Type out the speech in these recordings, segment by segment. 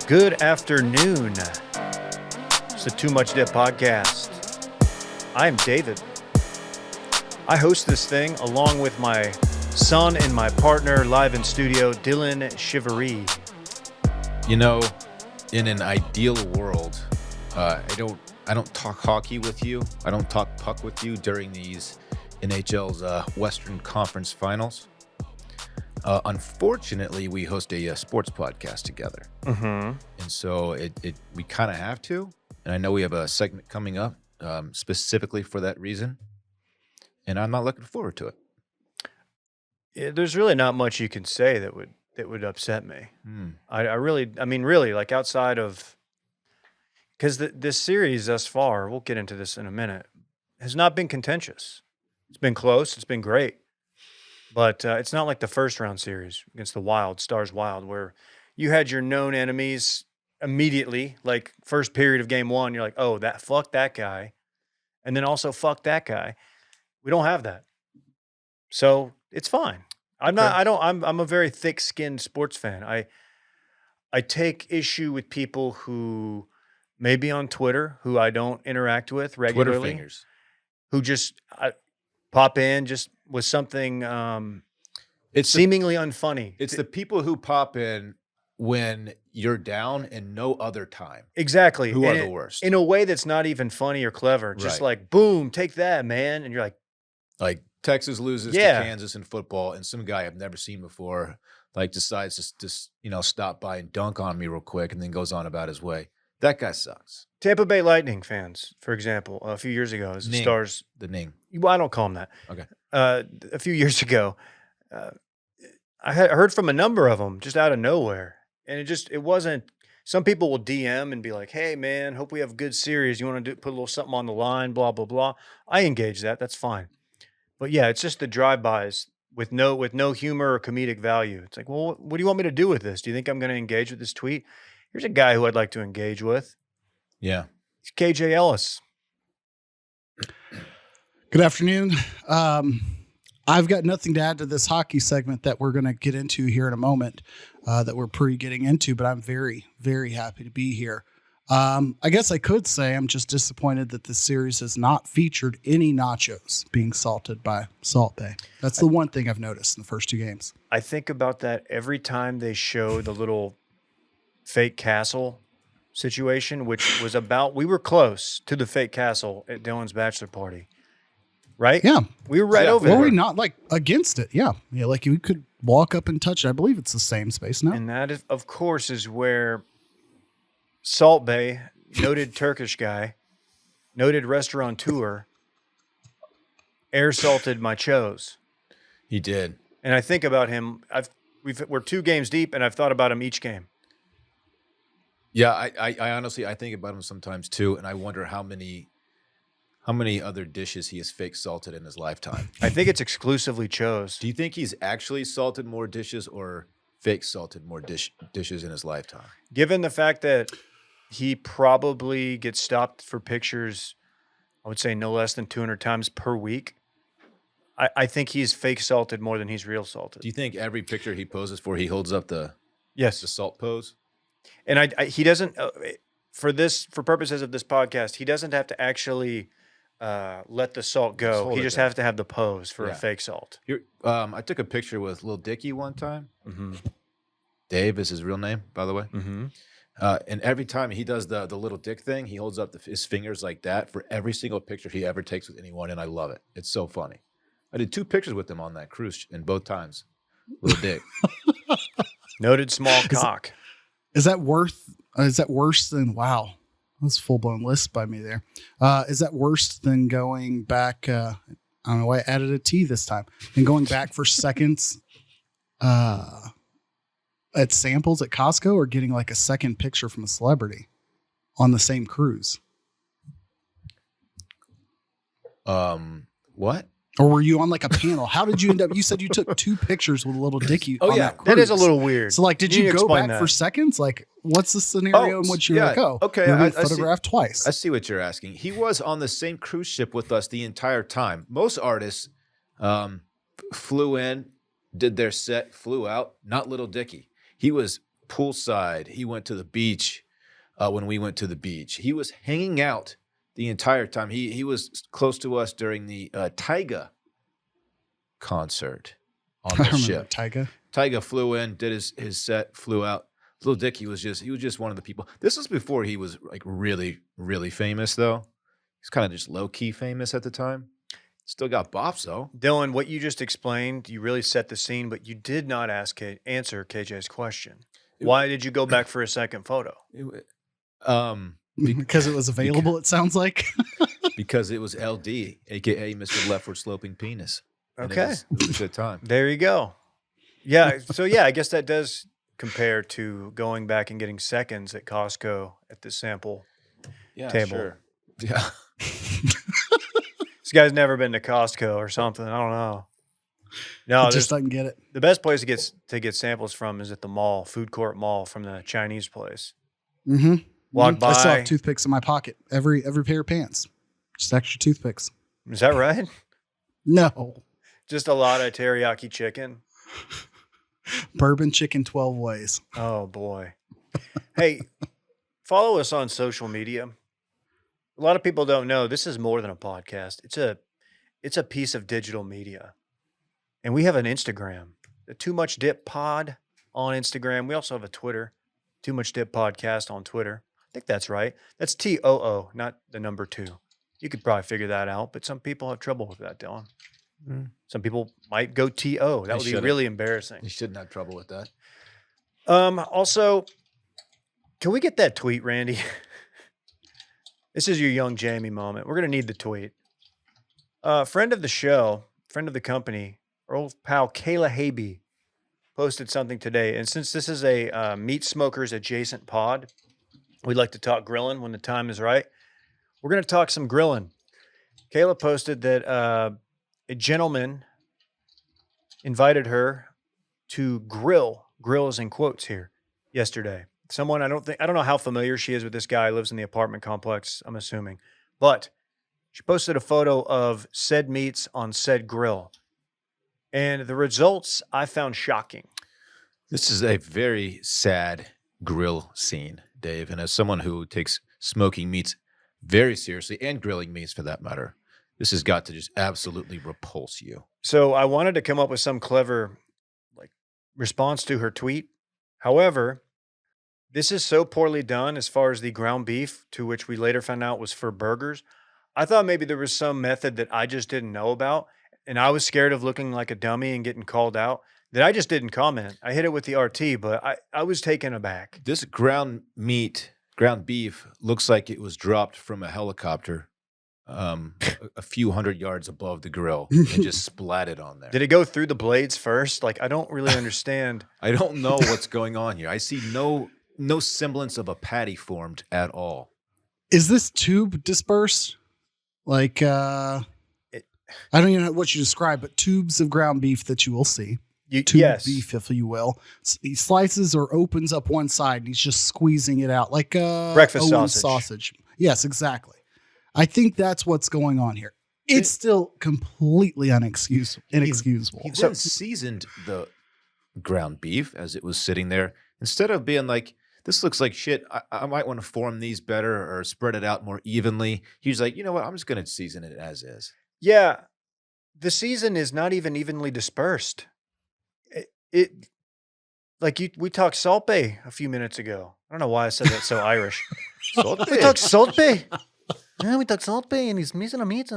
Good afternoon. It's the Too Much Dip podcast. I'm David. I host this thing along with my son and my partner live in studio, Dylan Shivery. You know, in an ideal world, I don't talk hockey with you. I don't talk puck with you during these NHL's Western Conference Finals. Unfortunately, we host a sports podcast together. And so we kind of have to. And I know we have a segment coming up specifically for that reason. And I'm not looking forward to it. Yeah, there's really not much you can say that would upset me. Really, like outside of, because this series thus far, we'll get into this in a minute, has not been contentious. It's been close. It's been great. But it's not like the first round series against the Wild, Stars Wild, where you had your known enemies immediately, like first period of game one, you're like, oh, fuck that guy. And then also fuck that guy. We don't have that. So it's fine. I'm a very thick-skinned sports fan. I take issue with people who maybe on Twitter, who I don't interact with regularly. Twitter fingers. Who just pop in just with something It's seemingly unfunny. It's the people who pop in when you're down and no other time. Exactly. Who are the worst. In a way that's not even funny or clever. Just like, boom, take that, man. And you're like Texas loses to Kansas in football, and some guy I've never seen before decides to just stop by and dunk on me real quick and then goes on about his way. That guy sucks. Tampa Bay Lightning fans, for example, a few years ago, as the Stars. The Ning. Well, I don't call them that. Okay. A few years ago, I heard from a number of them just out of nowhere. And it wasn't, some people will DM and be like, hey, man, hope we have a good series. You want to put a little something on the line, blah, blah, blah. I engage that. That's fine. But yeah, it's just the drive-bys with no humor or comedic value. It's like, well, what do you want me to do with this? Do you think I'm going to engage with this tweet? Here's a guy who I'd like to engage with. Yeah. It's KJ Ellis. Good afternoon. I've got nothing to add to this hockey segment that we're going to get into here in a moment that we're getting into, but I'm very, very happy to be here. I guess I could say I'm just disappointed that this series has not featured any nachos being salted by Salt Bae. That's the one thing I've noticed in the first two games. I think about that every time they show the little fake castle situation, which was we were close to the fake castle at Dylan's bachelor party. Right? Yeah. We were right over there. Were we not against it? Yeah. Yeah. Like you could walk up and touch it. I believe it's the same space now. And that, of course, is where Salt Bae, noted Turkish guy, noted restaurateur, air salted my chos. He did. And I think about him. We're 2 games deep, and I've thought about him each game. Yeah, I honestly think about him sometimes too, and I wonder how many other dishes he has fake salted in his lifetime. I think it's exclusively chos. Do you think he's actually salted more dishes or fake salted more dishes in his lifetime? Given the fact that he probably gets stopped for pictures, I would say no less than 200 times per week, I think he's fake salted more than he's real salted. Do you think every picture he poses for, he holds up the salt pose? And he doesn't, for purposes of this podcast, he doesn't have to actually let the salt go. He just has to have the pose for a fake salt. I took a picture with Lil Dicky one time. Mm-hmm. Dave is his real name, by the way. Mm-hmm. And every time he does the little dick thing, he holds up his fingers like that for every single picture he ever takes with anyone, and I love it. It's so funny. I did 2 pictures with him on that cruise, and both times, little dick. Noted small cock. Is that worse than, wow, that's full blown list by me there. Is that worse than going back? I don't know why I added a T this time, and going back for seconds at samples at Costco, or getting like a second picture from a celebrity on the same cruise? What? Or were you on like a panel? How did you end up? You said you took 2 pictures with a little Dicky. Oh, yeah. That is a little weird. So, did you go back for seconds? What's the scenario in which you go? Okay. I photographed twice. I see what you're asking. He was on the same cruise ship with us the entire time. Most artists flew in, did their set, flew out. Not Little Dicky. He was poolside. He went to the beach when we went to the beach. He was hanging out the entire time. He was close to us during the Tyga concert on I the remember ship. Tyga flew in, did his set, flew out. Little Dicky was just one of the people. This was before he was like really, really famous though. He's kind of just low key famous at the time. Still got bops though. Dylan, what you just explained, you really set the scene, but you did not answer KJ's question. Why did you go back for a second photo? Because it was available, it sounds like. Because it was LD, aka Mr. Leftward Sloping Penis. And Okay. it was a good time. There you go. Yeah. So yeah, I guess that does compare to going back and getting seconds at Costco at the sample table. Sure. Yeah. This guy's never been to Costco or something. I don't know. No, It just doesn't get it. the best place to get samples from is at the mall, food court mall, from the Chinese place. Mm-hmm. Walk by. I still have toothpicks in my pocket. Every pair of pants. Just extra toothpicks. Is that right? No. Just a lot of teriyaki chicken. Bourbon chicken 12 ways. Oh boy. Hey, follow us on social media. A lot of people don't know this is more than a podcast. It's a piece of digital media. And we have an Instagram, the Too Much Dip Pod on Instagram. We also have a Twitter, Too Much Dip Podcast on Twitter. I think that's right. That's TOO, not the number 2. You could probably figure that out, but some people have trouble with that, Dylan. Some people might go TO. That would be really embarrassing. You shouldn't have trouble with that. Also, can we get that tweet, Randy? This is your young Jamie moment. We're going to need the tweet. Friend of the show, friend of the company, our old pal Kayla Habe posted something today. And since this is a meat smokers adjacent pod, we'd like to talk grilling when the time is right. We're going to talk some grilling. Kayla posted that a gentleman invited her to grills in quotes here yesterday. Someone, I don't know how familiar she is with this guy, lives in the apartment complex, I'm assuming. But she posted a photo of said meats on said grill. And the results I found shocking. This is a very sad grill scene, Dave. And as someone who takes smoking meats very seriously, and grilling meats for that matter, this has got to just absolutely repulse you. So I wanted to come up with some clever response to her tweet. However, this is so poorly done as far as the ground beef, to which we later found out was for burgers. I thought maybe there was some method that I just didn't know about, and I was scared of looking like a dummy and getting called out, that I just didn't comment. I hit it with the RT, but I was taken aback. This ground beef looks like it was dropped from a helicopter a few hundred yards above the grill and just splatted on there. Did it go through the blades first? Like, I don't really understand. I don't know what's going on here. I see no semblance of a patty formed at all. Is this tube dispersed? Like, I don't even know what you describe, but tubes of ground beef that you will see. Yes. Beef, if you will. He slices or opens up one side and he's just squeezing it out like a breakfast sausage. Yes, exactly. I think that's what's going on here. It's still completely inexcusable. He then seasoned the ground beef as it was sitting there. Instead of being like, this looks like shit, I might want to form these better or spread it out more evenly. He's like, you know what? I'm just going to season it as is. Yeah. The season is not even evenly dispersed. We talked Salt Bay a few minutes ago. I don't know why I said that so Irish. Salt We talked Salt Bay. Yeah, we talked Salt Bay and he's missing a meat.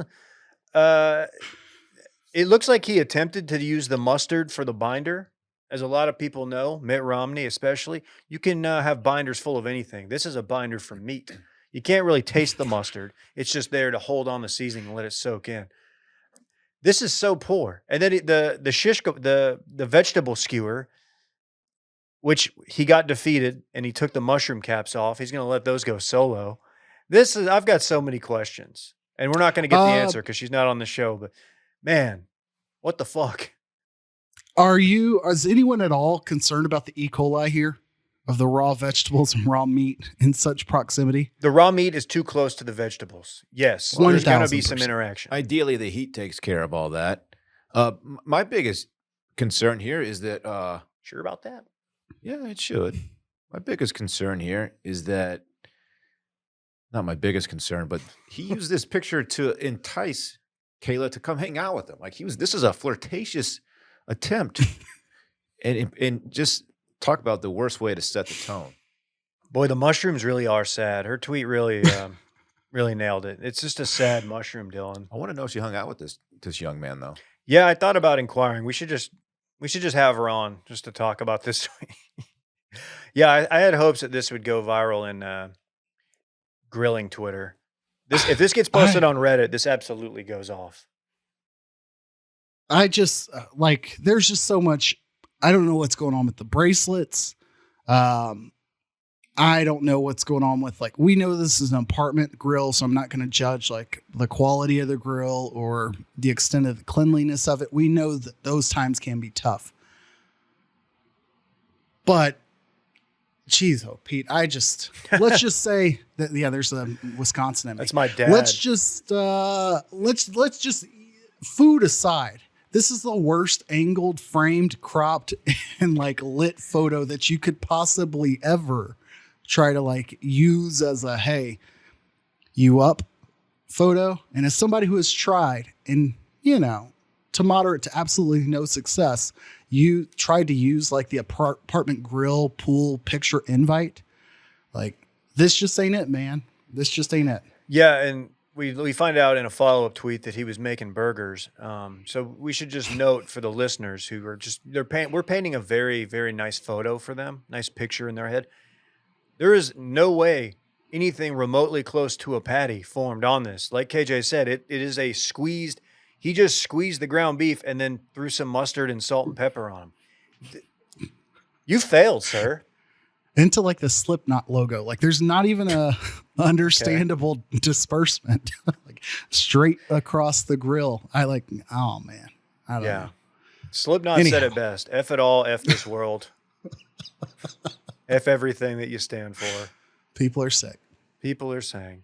It looks like he attempted to use the mustard for the binder. As a lot of people know, Mitt Romney especially, you can have binders full of anything. This is a binder for meat. You can't really taste the mustard. It's just there to hold on the seasoning and let it soak in. This is so poor. And then the shish, the vegetable skewer, which he got defeated and he took the mushroom caps off. He's going to let those go solo. I've got so many questions, and we're not going to get the answer because she's not on the show, but man, what the fuck? Is anyone at all concerned about the E. coli here of the raw vegetables and raw meat in such proximity? The raw meat is too close to the vegetables. Yes. There's going to be some interaction. Ideally, the heat takes care of all that. My biggest concern here is that, sure about that? yeah, it should. My biggest concern here is that, not my biggest concern, but he used this picture to entice Kayla to come hang out with him. Like this is a flirtatious attempt, and just talk about the worst way to set the tone. Boy, the mushrooms really are sad. Her tweet really, really nailed it. It's just a sad mushroom, Dylan. I want to know if she hung out with this young man though. Yeah, I thought about inquiring. We should just have her on just to talk about this. Yeah, I had hopes that this would go viral in grilling Twitter. If this gets posted on Reddit, this absolutely goes off. I just there's just so much. I don't know what's going on with the bracelets. I don't know what's going on with we know this is an apartment grill, so I'm not going to judge the quality of the grill or the extent of the cleanliness of it. We know that those times can be tough. But geez, Pete, let's just say that there's a Wisconsin in me. That's my dad. Let's just food aside. This is the worst angled, framed, cropped, and lit photo that you could possibly ever try to use as a hey, you up photo. And as somebody who has tried and to moderate to absolutely no success, you tried to use the apartment grill pool picture invite. This just ain't it, man. This just ain't it. Yeah, and we find out in a follow-up tweet that he was making burgers. So we should just note for the listeners who are we're painting a very, very nice photo for them, nice picture in their head. There is no way anything remotely close to a patty formed on this. Like KJ said, it is a squeezed. He just squeezed the ground beef and then threw some mustard and salt and pepper on him. You failed, sir. Into the Slipknot logo. There's not even a understandable disbursement. Straight across the grill. Oh man. I don't know. Slipknot said it best. F it all, F this world. F everything that you stand for. People are sick. People are saying.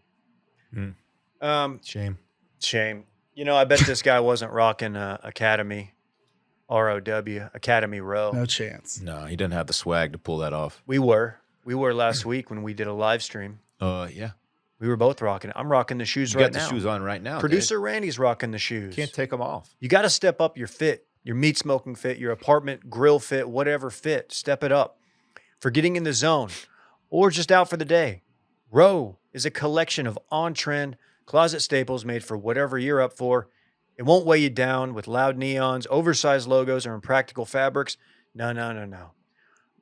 Shame. I bet this guy wasn't rocking Academy, ROW, Academy Row. No chance. No, he didn't have the swag to pull that off. We were last week when we did a live stream. Yeah. We were both rocking it. I'm rocking the shoes right now. You got the shoes on right now. Producer Dave. Randy's rocking the shoes. Can't take them off. You got to step up your fit, your meat smoking fit, your apartment grill fit, whatever fit. Step it up. For getting in the zone or just out for the day. Row is a collection of on-trend closet staples made for whatever you're up for. It won't weigh you down with loud neons, oversized logos, or impractical fabrics. No.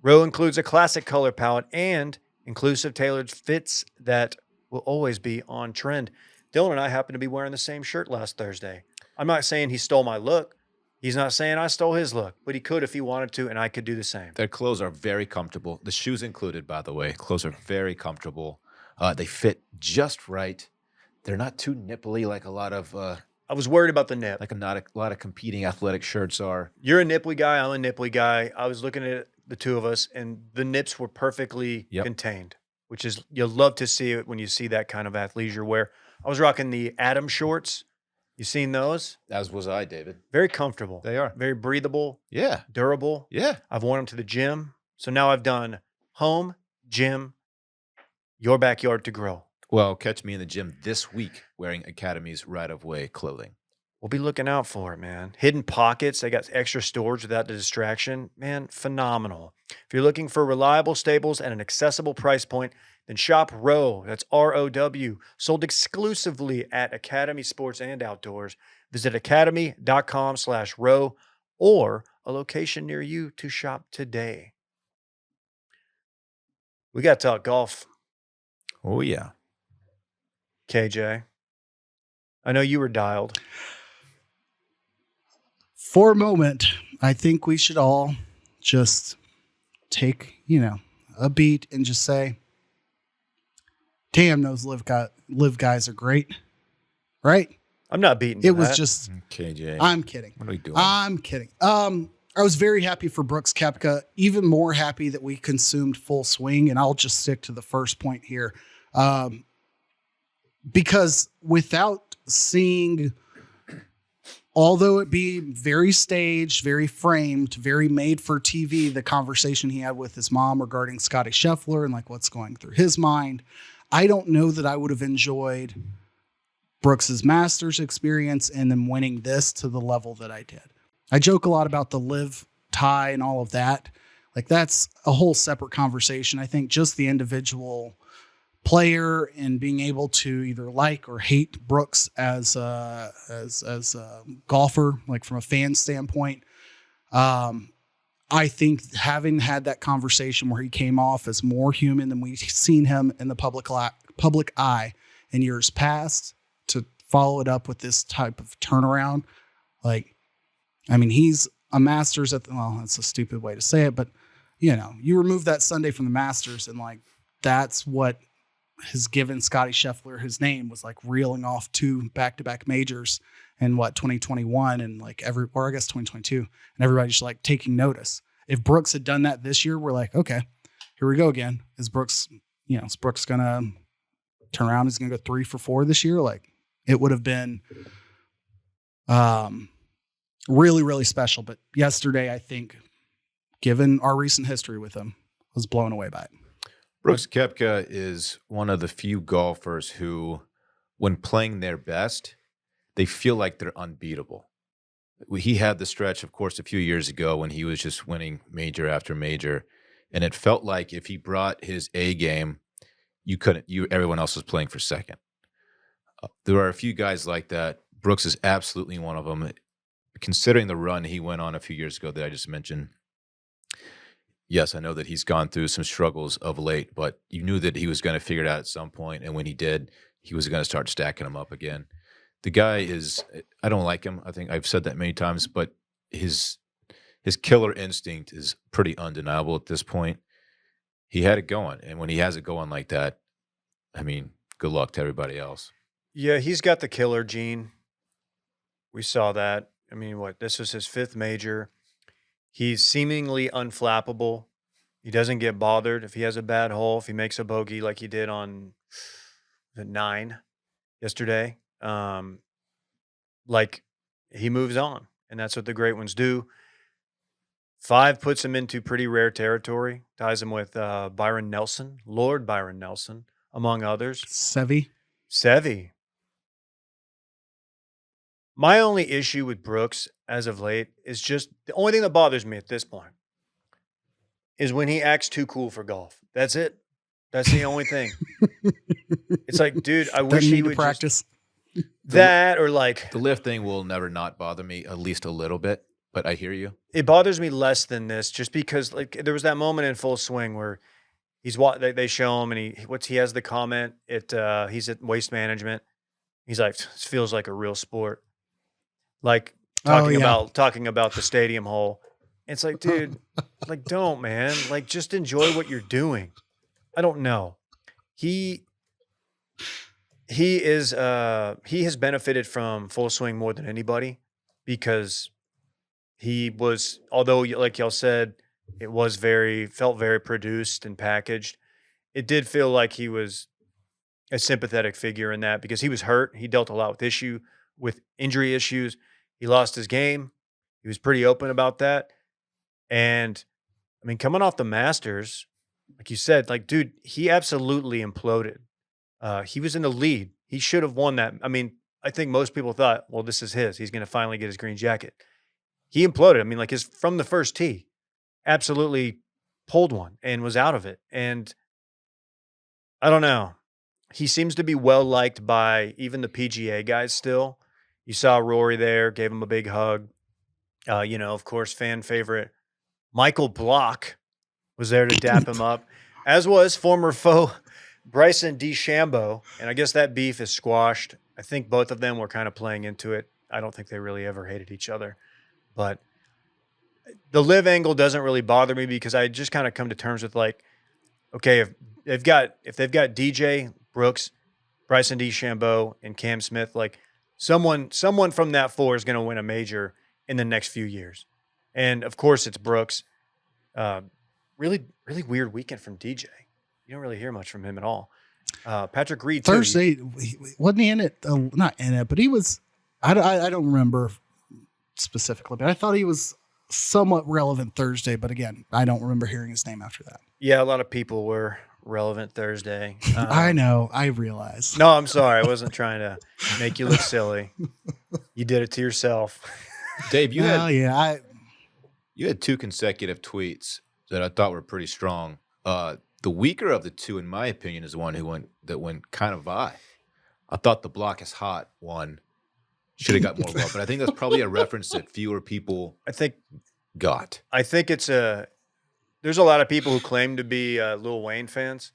Row includes a classic color palette and inclusive tailored fits that will always be on trend. Dylan and I happened to be wearing the same shirt last Thursday. I'm not saying he stole my look. He's not saying I stole his look, but he could if he wanted to, and I could do the same. Their clothes are very comfortable. The shoes included, by the way. Clothes are very comfortable. They fit just right. They're not too nipply like a lot of... I was worried about the nip. Not a lot of competing athletic shirts are. You're a nipply guy. I'm a nipply guy. I was looking at the two of us, and the nips were perfectly contained, which is, you'll love to see it when you see that kind of athleisure wear. I was rocking the Atom shorts. You seen those? As was I, David. Very comfortable. They are. Very breathable. Yeah. Durable. Yeah. I've worn them to the gym. So now I've done home, gym, your backyard to grow. Well, catch me in the gym this week wearing Academy's right-of-way clothing. We'll be looking out for it, man. Hidden pockets. They got extra storage without the distraction. Man, phenomenal. If you're looking for reliable staples at an accessible price point, then shop Row. That's ROW. Sold exclusively at Academy Sports and Outdoors. Visit academy.com/row or a location near you to shop today. We got to talk golf. Oh, yeah. KJ, I know you were dialed. For a moment, I think we should all just take, a beat and just say, damn, those live guys are great. Right? I'm not beating it. Was just KJ. I'm kidding. What are we doing? I'm kidding. I was very happy for Brooks Koepka, even more happy that we consumed Full Swing, and I'll just stick to the first point here. Because without seeing although it be very staged, very framed, very made for TV, the conversation he had with his mom regarding Scotty Scheffler and like what's going through his mind, I don't know that I would have enjoyed Brooks's Masters experience and then winning this to the level that I did. I joke a lot about the live tie and all of that. Like that's a whole separate conversation. I think just the individual player and being able to either like or hate Brooks as a golfer, like from a fan standpoint. I think having had that conversation where he came off as more human than we've seen him in the public eye in years past, to follow it up with this type of turnaround. Like, I mean, he's a Masters well, that's a stupid way to say it, but you know, you remove that Sunday from the Masters and like, that's what has given Scotty Scheffler his name, was like reeling off 2 back-to-back majors in 2021 and like or I guess 2022, and everybody just like taking notice. If Brooks had done that this year, we're like, okay, here we go again. Is Brooks gonna turn around? Is he gonna go 3 for 4 this year? Like, it would have been really, really special. But yesterday, I think, given our recent history with him, I was blown away by it. Brooks Koepka is one of the few golfers who, when playing their best, they feel like they're unbeatable. He had the stretch, of course, a few years ago when he was just winning major after major, and it felt like if he brought his A game, everyone else was playing for second. There are a few guys like that. Brooks is absolutely one of them. Considering the run he went on a few years ago that I just mentioned, yes, I know that he's gone through some struggles of late, but you knew that he was going to figure it out at some point, and when he did, he was going to start stacking them up again. The guy I don't like him. I think I've said that many times, but his killer instinct is pretty undeniable at this point. He had it going, and when he has it going like that, I mean, good luck to everybody else. Yeah, he's got the killer gene. We saw that. I mean, this was his 5th major. He's seemingly unflappable. He doesn't get bothered if he has a bad hole, if he makes a bogey like he did on 9 yesterday. Like, he moves on, and that's what the great ones do. 5 puts him into pretty rare territory, ties him with Byron Nelson, Lord Byron Nelson, among others. Seve. My only issue with Brooks as of late is just the only thing that bothers me at this point is when he acts too cool for golf. That's it. That's the only thing. It's like, dude, I wish he would practice that, or like the lift thing will never not bother me, at least a little bit. But I hear you. It bothers me less than this, just because like there was that moment in Full Swing where they show him and he has the comment he's at Waste Management. He's like, this feels like a real sport. Like talking about the stadium hole. It's like, dude, like, don't, man. Like, just enjoy what you're doing. I don't know. He has benefited from Full Swing more than anybody, because he was, although like y'all said, it was felt very produced and packaged. It did feel like he was a sympathetic figure in that, because he was hurt. He dealt a lot with injury issues. He lost his game. He was pretty open about that. And I mean, coming off the Masters, like you said, like, dude, he absolutely imploded. He was in the lead. He should have won that. I mean, I think most people thought, well, this is his. He's going to finally get his green jacket. He imploded. I mean, like, from the first tee, absolutely pulled one and was out of it. And I don't know. He seems to be well liked by even the PGA guys still. You saw Rory there, gave him a big hug. Of course, fan favorite Michael Block was there to dap him up, as was former foe Bryson DeChambeau. And I guess that beef is squashed. I think both of them were kind of playing into it. I don't think they really ever hated each other. But the live angle doesn't really bother me, because I just kind of come to terms with, like, okay, if they've got DJ, Brooks, Bryson DeChambeau, and Cam Smith, like, someone from that 4 is going to win a major in the next few years. And of course it's Brooks. Really, really weird weekend from DJ. You don't really hear much from him at all. Patrick Reed too. Thursday, wasn't he in it? Not in it, but he was. I don't remember specifically, but I thought he was somewhat relevant Thursday. But again, I don't remember hearing his name after that. Yeah, a lot of people were relevant Thursday. I know. I realize. No, I'm sorry. I wasn't trying to make you look silly. You did it to yourself. Dave, you had you had 2 consecutive tweets that I thought were pretty strong. The weaker of the 2, in my opinion, is the one that went kind of by. I thought the block is hot one should have got more love, but I think that's probably a reference that fewer people got. I think there's a lot of people who claim to be Lil Wayne fans,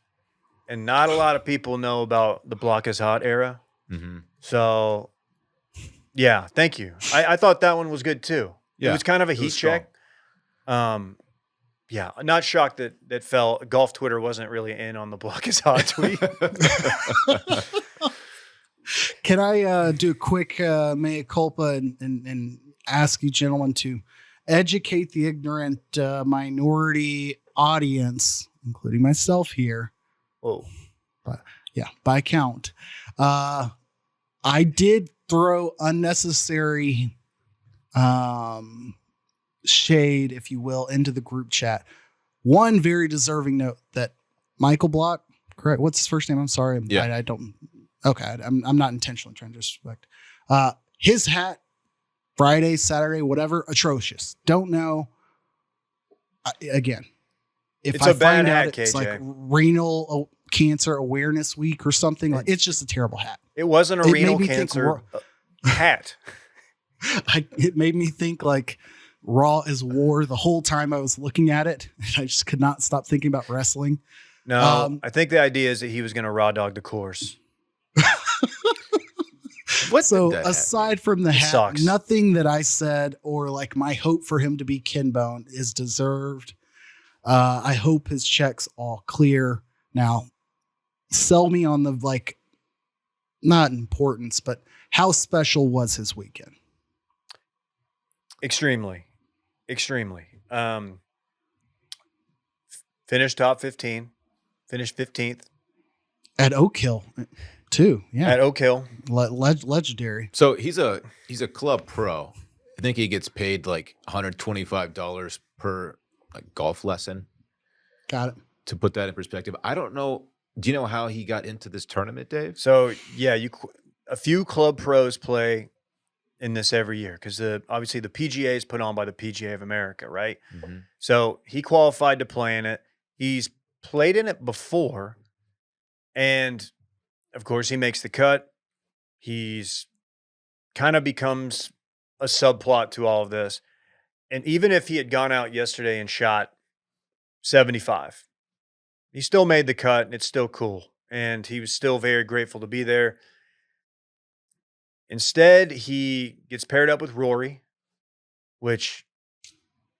and not a lot of people know about the block is hot era. Mm-hmm. So, yeah, thank you. I thought that one was good too. Yeah, it was kind of a heat check. Yeah, not shocked that golf Twitter wasn't really in on the block is hot tweet. Can I do a quick mea culpa and ask you gentlemen to educate the ignorant minority audience, including myself here? Whoa. By count. I did throw unnecessary shade, if you will, into the group chat. One very deserving note that Michael Block, correct? What's his first name? I'm sorry. Yeah. I don't. Okay. I'm not intentionally trying to disrespect. His hat, Friday, Saturday, whatever, atrocious. Don't know. Again, if It's I a bad find hat, out it's KJ. like renal cancer awareness week or something, like it's just a terrible hat. It wasn't a It renal made me think cancer hat. It made me think like Raw is war the whole time I was looking at it. I just could not stop thinking about wrestling. No, I think the idea is that he was going to raw dog the course. So aside from the hat, sucks. nothing that I said or like my hope for him to be Kinbone is deserved. I hope his check's all clear. Now, sell me on the like, not importance, but how special was his weekend? Extremely. Finished top 15. Finished 15th. At Oak Hill, too. Yeah. At Oak Hill. Legendary. So he's a club pro. I think he gets paid like $125 per like golf lesson. Got it. To put that in perspective, I don't know. Do you know how he got into this tournament, Dave? So yeah, a few club pros play in this every year because obviously the PGA is put on by the PGA of America, right? Mm-hmm. So he qualified to play in it. He's played in it before, and of course he makes the cut. He's kind of becomes a subplot to all of this. And even if he had gone out yesterday and shot 75, he still made the cut, and it's still cool. And he was still very grateful to be there. Instead, he gets paired up with Rory, which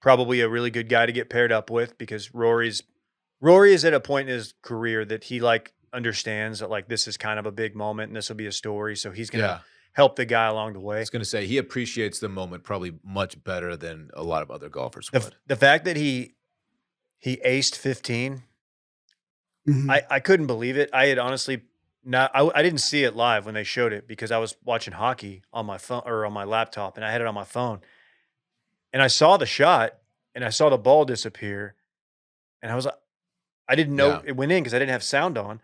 probably a really good guy to get paired up with because Rory is at a point in his career that he like understands that like this is kind of a big moment and this will be a story. So he's going to help the guy along the way. I was going to say he appreciates the moment probably much better than a lot of other golfers would. The fact that he aced 15, Mm-hmm. I couldn't believe it. I had honestly I didn't see it live when they showed it because I was watching hockey on my phone or on my laptop and I had it on my phone. And I saw the shot and I saw the ball disappear. And I was like, I didn't know it went in because I didn't have sound on.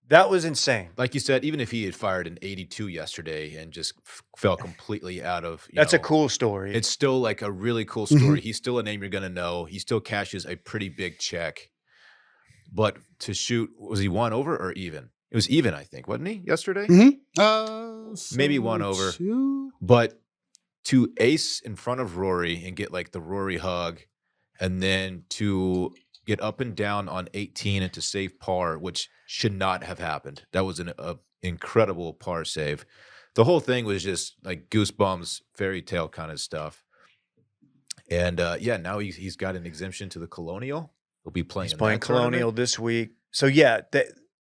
That was insane. Like you said, even if he had fired an 82 yesterday and just fell completely out of, That's a cool story. It's still like a really cool story. He's still a name you're going to know. He still cashes a pretty big check. But to shoot, was he 1 over or even? It was even, I think, wasn't he, yesterday? Mm-hmm. Maybe 1 over. But to ace in front of Rory and get like the Rory hug, and then to get up and down on 18 and to save par, which should not have happened. That was an incredible par save. The whole thing was just like goosebumps, fairy tale kind of stuff. And now he's got an exemption to the Colonial. He'll be playing. He's playing Colonial this week. So yeah,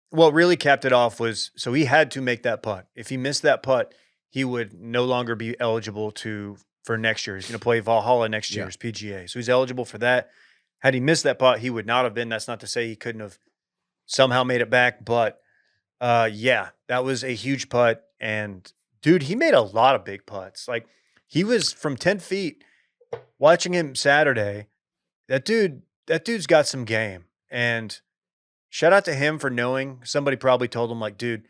what really capped it off was so he had to make that putt. If he missed that putt, he would no longer be eligible for next year. He's going to play Valhalla next year's PGA. So he's eligible for that. Had he missed that putt, he would not have been. That's not to say he couldn't have somehow made it back. But that was a huge putt. And dude, he made a lot of big putts. Like He was from 10 feet watching him Saturday. That dude's got some game. And shout out to him for knowing. Somebody probably told him, like, dude,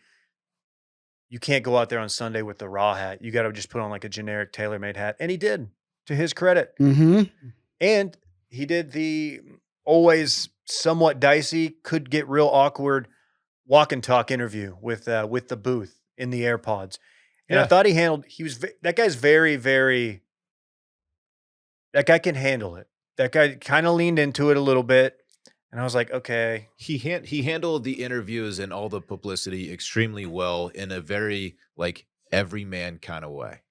you can't go out there on Sunday with the raw hat. You got to just put on like a generic tailor-made hat. And he did, to his credit. Mm-hmm. And he did the always somewhat dicey, could get real awkward walk and talk interview with the booth in the AirPods. And I thought that guy's very, very, that guy can handle it. That guy kind of leaned into it a little bit. And I was like, okay. He handled the interviews and all the publicity extremely well in a very like everyman kind of way.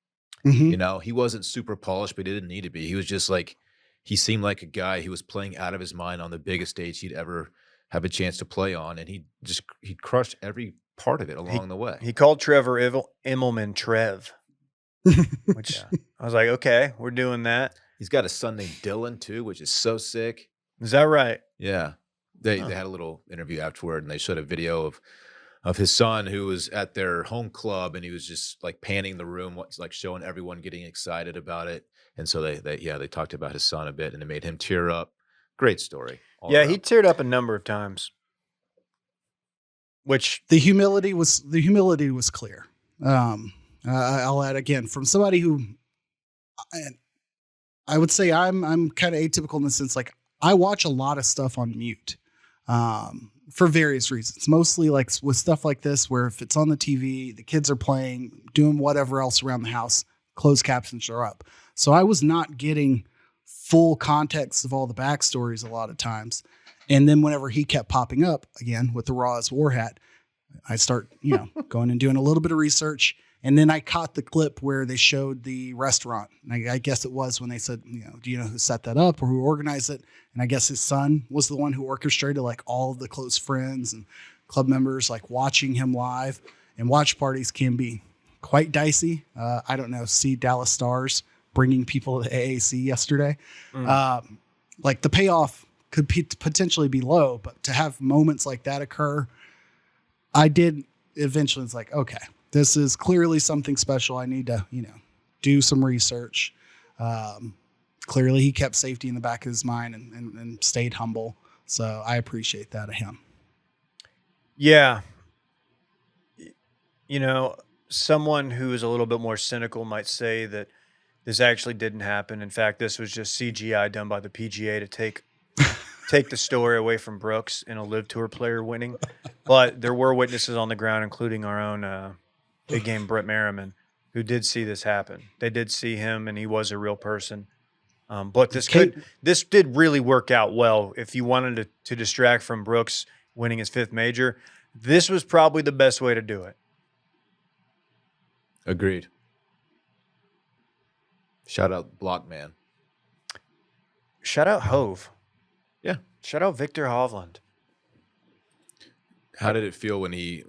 Mm-hmm. You know, he wasn't super polished, but he didn't need to be. He was just like, he seemed like a guy who was playing out of his mind on the biggest stage he'd ever have a chance to play on. And he crushed every part of it along the way. He called Trevor Immelman Trev, which I was like, okay, we're doing that. He's got a son named Dylan too, which is so sick. Is that right? Yeah. They had a little interview afterward and they showed a video of his son who was at their home club and he was just like panning the room, like showing everyone getting excited about it. And so they talked about his son a bit and it made him tear up. Great story. Yeah, he teared up a number of times. Which the humility was clear. I'll add again from somebody who I would say I'm kind of atypical in the sense like I watch a lot of stuff on mute for various reasons. Mostly like with stuff like this, where if it's on the TV, the kids are playing, doing whatever else around the house, closed captions are up. So I was not getting full context of all the backstories a lot of times. And then whenever he kept popping up again with the Raw as War hat, I start, going and doing a little bit of research. And then I caught the clip where they showed the restaurant. And I guess it was when they said, do you know who set that up or who organized it? And I guess his son was the one who orchestrated like all of the close friends and club members, like watching him live. And watch parties can be quite dicey. I don't know, see Dallas Stars bringing people to AAC yesterday. Like the payoff could potentially be low, but to have moments like that occur, I did eventually, it's like, okay, this is clearly something special. I need to, do some research. Clearly he kept safety in the back of his mind and stayed humble. So I appreciate that of him. Yeah. Someone who is a little bit more cynical might say that this actually didn't happen. In fact, this was just CGI done by the PGA to take the story away from Brooks and a Live Tour player winning. But there were witnesses on the ground, including our own big game Brett Merriman, who did see this happen. They did see him, and he was a real person. But this did really work out well. If you wanted to distract from Brooks winning his 5th major, this was probably the best way to do it. Agreed. Shout out Blockman. Shout out Hove. Yeah. Shout out Victor Hovland. How did it feel when he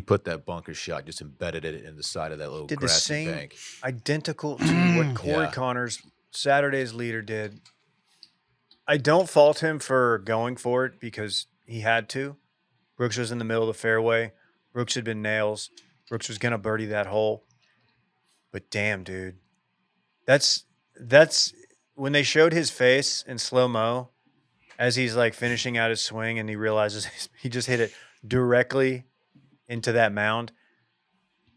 put that bunker shot, just embedded it in the side of that little did grassy the same bank? Identical to what Corey Connors, Saturday's leader, did. I don't fault him for going for it because he had to. Brooks was in the middle of the fairway. Brooks had been nails. Brooks was going to birdie that hole. But damn, dude. That's when they showed his face in slow-mo as he's like finishing out his swing and he realizes he just hit it directly into that mound.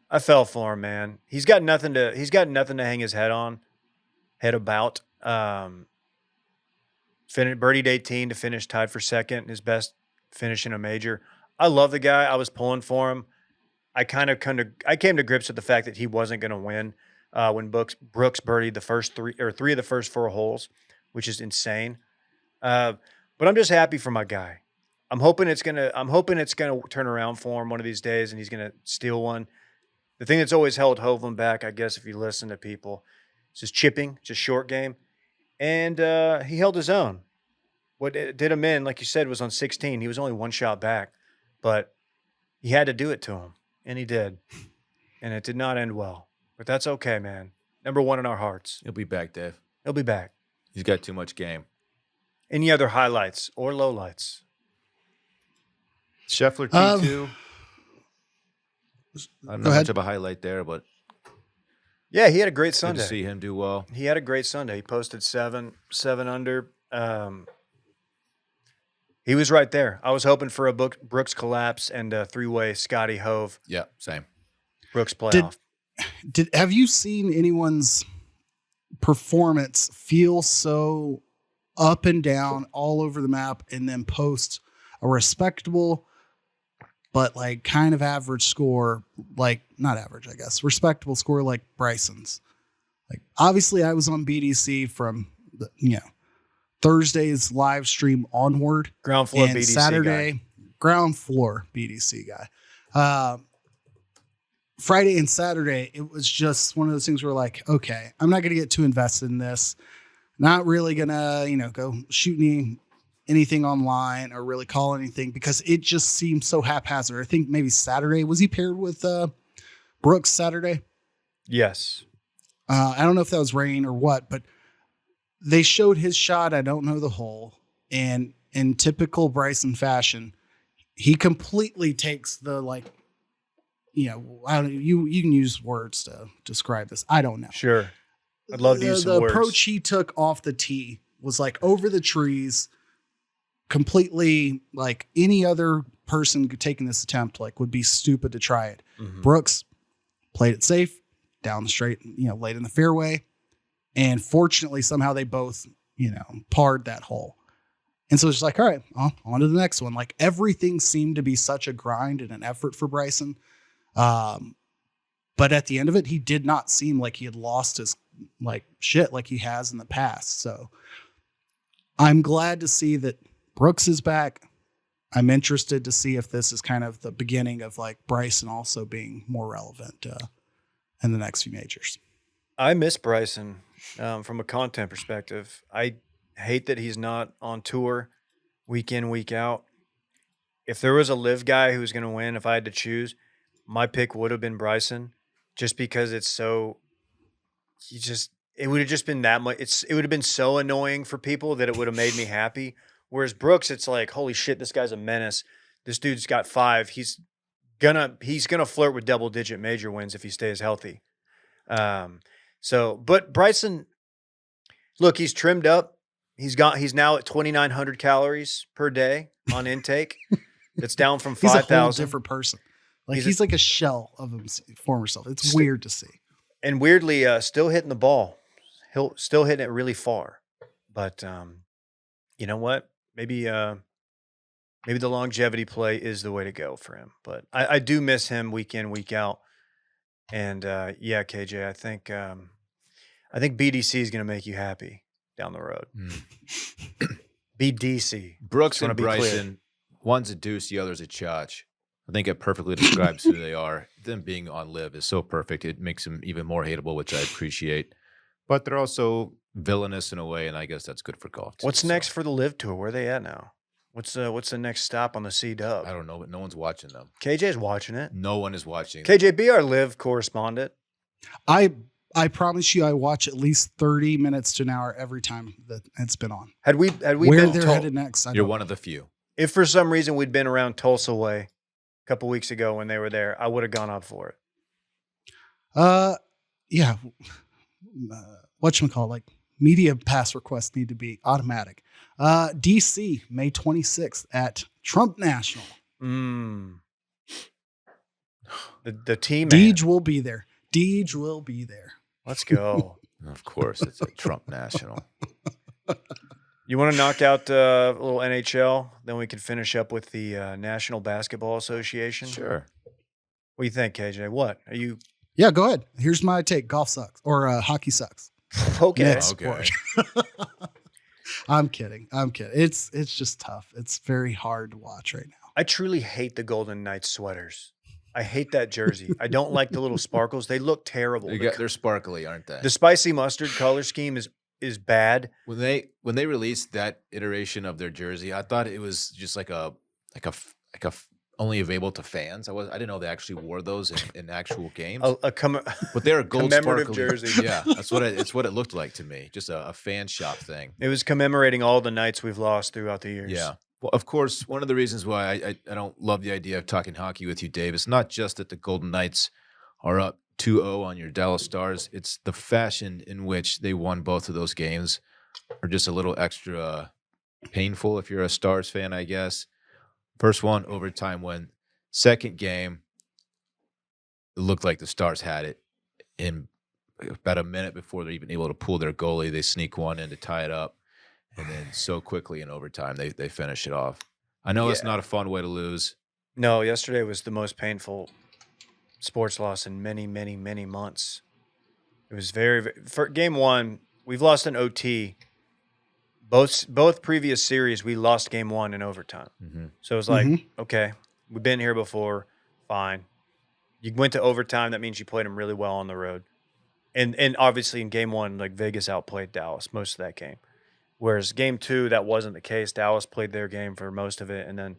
I fell for him, man. He's got nothing to hang his head about. Birdied 18 to finish tied for 2nd, his best finish in a major. I love the guy. I was pulling for him. I came to grips with the fact that he wasn't going to win when Brooks birdied the first 3 of the first 4 holes, which is insane. But I'm just happy for my guy. I'm hoping it's gonna turn around for him one of these days, and he's gonna steal one. The thing that's always held Hovland back, I guess, if you listen to people, is his chipping, just short game, and he held his own. What did him in, like you said, was on 16. He was only 1 shot back, but he had to do it to him, and he did, and it did not end well. But that's okay, man. Number 1 in our hearts. He'll be back, Dave. He'll be back. He's got too much game. Any other highlights or lowlights? Scheffler T2. I don't know ahead. much of a highlight there, but Yeah, he had a great Good Sunday. to see him do well. He had a great Sunday. He posted seven under. He was right there. I was hoping for a Brooks collapse and a three-way Scotty Hove. Yeah, same. Brooks playoff. Have you seen anyone's performance feel so up and down all over the map and then post a respectable but like kind of average score, like not average, I guess, respectable score like Bryson's? Like obviously I was on BDC from the, Thursday's live stream onward. Ground floor and BDC Saturday, guy. Ground floor BDC guy. Friday and Saturday, it was just one of those things where like, okay, I'm not going to get too invested in this. Not really going to, go shoot anything online or really call anything because it just seemed so haphazard. I think maybe Saturday, was he paired with Brooks Saturday? Yes. I don't know if that was rain or what, but they showed his shot. I don't know the hole. And in typical Bryson fashion, he completely takes the I don't. You can use words to describe this. I don't know. Sure. I'd love to use some the words. approach he took off the tee was like over the trees, completely like any other person taking this attempt like would be stupid to try it. Mm-hmm. Brooks played it safe, down the straight, laid in the fairway, and fortunately somehow they both, parred that hole. And so it's just like, all right, on to the next one. Like everything seemed to be such a grind and an effort for Bryson. But at the end of it, he did not seem like he had lost his shit like he has in the past. So I'm glad to see that Brooks is back. I'm interested to see if this is kind of the beginning of like Bryson also being more relevant in the next few majors. I miss Bryson from a content perspective. I hate that he's not on tour week in, week out. If there was a live guy who was going to win, if I had to choose, my pick would have been Bryson, just because it's so. It would have just been that much. It would have been so annoying for people that it would have made me happy. Whereas Brooks, it's like, holy shit, this guy's a menace. This dude's got 5. He's gonna flirt with double-digit major wins if he stays healthy. But Bryson, look, he's trimmed up. He's now at 2,900 calories per day on intake. That's down from 5,000. He's a whole different person. Like he's like a shell of his former self. It's weird to see. And weirdly, still hitting the ball. Still hitting it really far. But you know what? Maybe the longevity play is the way to go for him. But I do miss him week in, week out. And yeah, KJ, I think BDC is going to make you happy down the road. BDC. Brooks and Bryson, one's a deuce, the other's a chotch. I think it perfectly describes who they are. Them being on live is so perfect. It makes them even more hateable, which I appreciate. But they're also villainous in a way, and I guess that's good for golf too. What's next for the live tour? Where are they at now? What's the next stop on the C-Dub? I don't know, but no one's watching them. KJ's watching it. No one is watching. KJ, be our live correspondent. I promise you, I watch at least 30 minutes to an hour every time that it's been on. Had we where been they're headed next? You're one of the few. If for some reason we'd been around Tulsa way a couple weeks ago when they were there, I would have gone up for it. Yeah. Whatchamacallit, like media pass requests need to be automatic. DC, May 26th at Trump National. The team. Deej will be there. Deej will be there. Let's go. Of course, it's a Trump National. You want to knock out a little NHL? Then we can finish up with the National Basketball Association. Sure. What do you think, KJ? What are you? Yeah, go ahead. Here's my take. Golf sucks, or hockey sucks. Okay. Next Okay. sport. I'm kidding. It's just tough. It's very hard to watch right now. I truly hate the Golden Knights sweaters. I hate that jersey. I don't like the little sparkles. They look terrible. They're sparkly, aren't they? The spicy mustard color scheme is bad. When they released that iteration of their jersey, I thought it was just like a only available to fans. I didn't know they actually wore those in actual games. But they're a gold commemorative sparkly jersey. Yeah, it's what it looked like to me. Just a fan shop thing. It was commemorating all the nights we've lost throughout the years. Yeah. Well, of course, one of the reasons why I don't love the idea of talking hockey with you, Dave, is not just that the Golden Knights are up 2-0 on your Dallas Stars. It's the fashion in which they won both of those games are just a little extra painful if you're a Stars fan, I guess. First one, overtime win. Second game, it looked like the Stars had it. In about a minute before they're even able to pull their goalie, they sneak one in to tie it up. And then so quickly in overtime, they finish it off. I know it's not a fun way to lose. No, yesterday was the most painful sports loss in many, many, many months. It was for game one, we've lost an OT. Both previous series, we lost game one in overtime. Mm-hmm. So it was like, okay, we've been here before, fine. You went to overtime, that means you played them really well on the road. And obviously in game one, like Vegas outplayed Dallas most of that game. Whereas game two, that wasn't the case. Dallas played their game for most of it, and then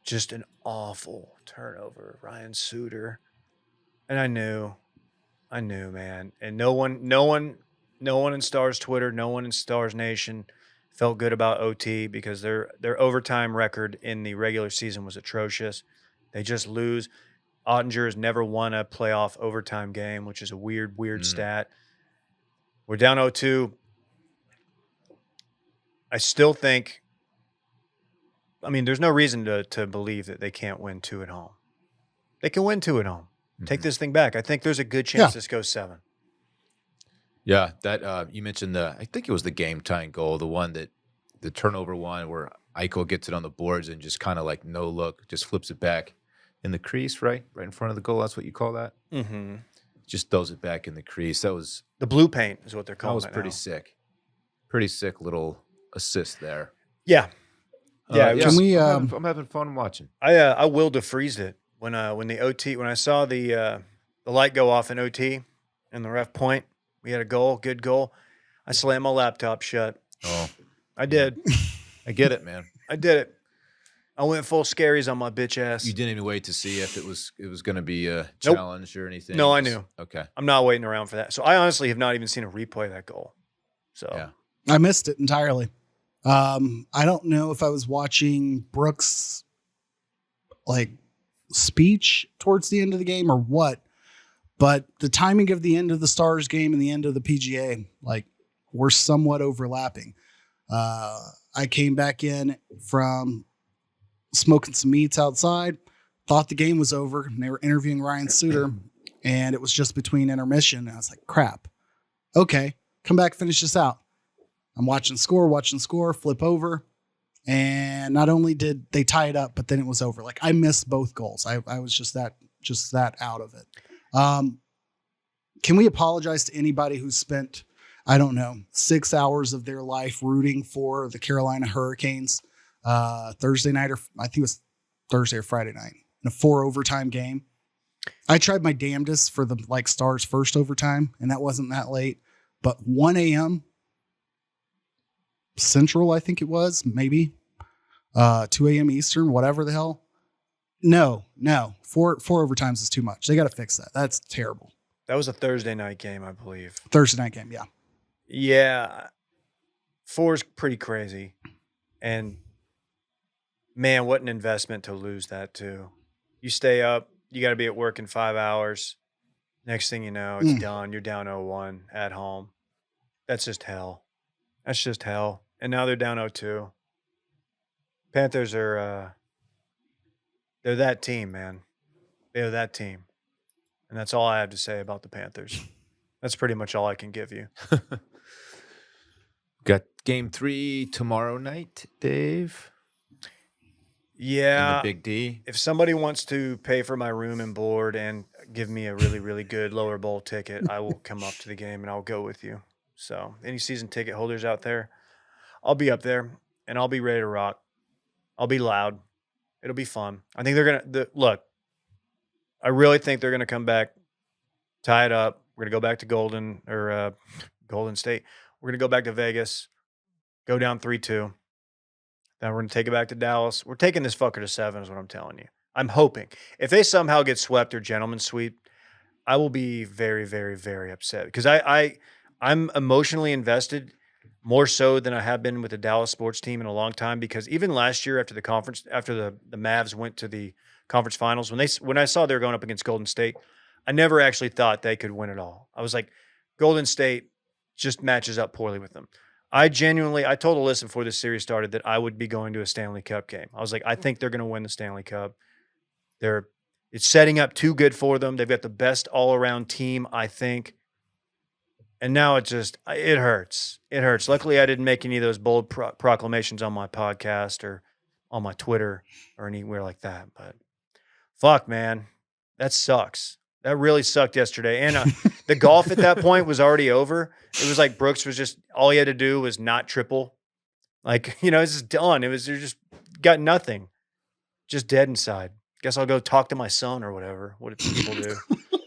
just an awful turnover, Ryan Suter. And I knew, man. And no one in Stars Twitter, no one in Stars Nation felt good about OT because their overtime record in the regular season was atrocious. They just lose. Ottinger has never won a playoff overtime game, which is a weird stat. We're down 0-2. I still think, I mean, there's no reason to believe that they can't win 2 at home. They can win 2 at home. Take this thing back. I think there's a good chance this goes 7. Yeah, that you mentioned I think it was the game-tying goal, the turnover one where Eichel gets it on the boards and just kind of like no look, just flips it back in the crease, right in front of the goal. That's what you call that? Mm-hmm. Just throws it back in the crease. That was the blue paint is what they're calling it. That was pretty sick. Pretty sick little assist there. Yeah. Can we? I'm having fun watching. I will defreeze it when the OT, when I saw the light go off in OT and the ref point. We had a goal, good goal. I slammed my laptop shut. Oh, I did. I get it, man. I did it. I went full scaries on my bitch ass. You didn't even wait to see if it was going to be a challenge or anything. No, I knew. Okay. I'm not waiting around for that. So I honestly have not even seen a replay of that goal. So yeah. I missed it entirely. I don't know if I was watching Brooks' speech towards the end of the game or what, but the timing of the end of the Stars game and the end of the PGA were somewhat overlapping. I came back in from smoking some meats outside, thought the game was over, and they were interviewing Ryan Suter, and it was just between intermission. And I was like, crap. Okay, come back, finish this out. I'm watching score, flip over. And not only did they tie it up, but then it was over. I missed both goals. I was just that out of it. Can we apologize to anybody who spent, 6 hours of their life rooting for the Carolina Hurricanes Thursday night, or I think it was Thursday or Friday night, in a 4 overtime game? I tried my damnedest for the Stars first overtime, and that wasn't that late. But 1 a.m. Central, I think it was, maybe 2 a.m. Eastern, whatever the hell. No, 4 overtimes is too much. They got to fix that. That's terrible. that was a Thursday night game, I believe. Thursday night game, yeah. Yeah. 4 is pretty crazy. And man, what an investment to lose that too. You stay up, you got to be at work in 5 hours. Next thing you know, it's done. You're down 0-1 at home. That's just hell. That's just hell. And now they're down 0-2. Panthers are they're that team, man. They're that team. And that's all I have to say about the Panthers. That's pretty much all I can give you. Got game 3 tomorrow night, Dave. Yeah. And the Big D. If somebody wants to pay for my room and board and give me a really, really good lower bowl ticket, I will come up to the game and I'll go with you. So any season ticket holders out there, I'll be up there and I'll be ready to rock. I'll be loud. It'll be fun. I think they're going to look. I really think they're going to come back, tie it up. We're going to go back to Golden State. We're going to go back to Vegas, go down 3-2. Then we're going to take it back to Dallas. We're taking this fucker to 7 is what I'm telling you. I'm hoping. If they somehow get swept or gentleman's sweep, I will be very, very, very upset because I'm emotionally invested more so than I have been with the Dallas sports team in a long time, because even last year after the Mavs went to the conference finals, when I saw they were going up against Golden State, I never actually thought they could win it all. I was like, Golden State just matches up poorly with them. I told Alyssa before this series started that I would be going to a Stanley Cup game. I was like, I think they're going to win the Stanley Cup. It's setting up too good for them. They've got the best all-around team, I think. And now it hurts. It hurts. Luckily, I didn't make any of those bold proclamations on my podcast or on my Twitter or anywhere like that. But fuck, man, that sucks. That really sucked yesterday. And the golf at that point was already over. It was like Brooks was just, all he had to do was not triple. Like, it's just done. You're just got nothing. Just dead inside. Guess I'll go talk to my son or whatever. What do people do?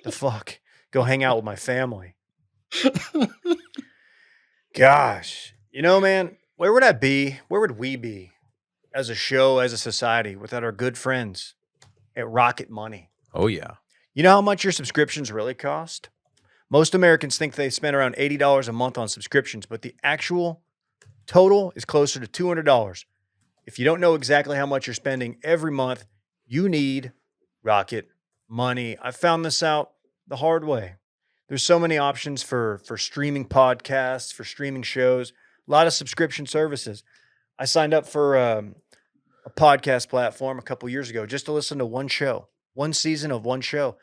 The fuck? Go hang out with my family. Gosh. Man, where would I be? Where would we be as a show, as a society, without our good friends at Rocket Money? Oh, yeah. You know how much your subscriptions really cost? Most Americans think they spend around $80 a month on subscriptions, but the actual total is closer to $200. If you don't know exactly how much you're spending every month, you need Rocket Money. I found this out the hard way. There's so many options for streaming podcasts, for streaming shows, a lot of subscription services. I signed up for a podcast platform a couple years ago just to listen to one show, one season of one show.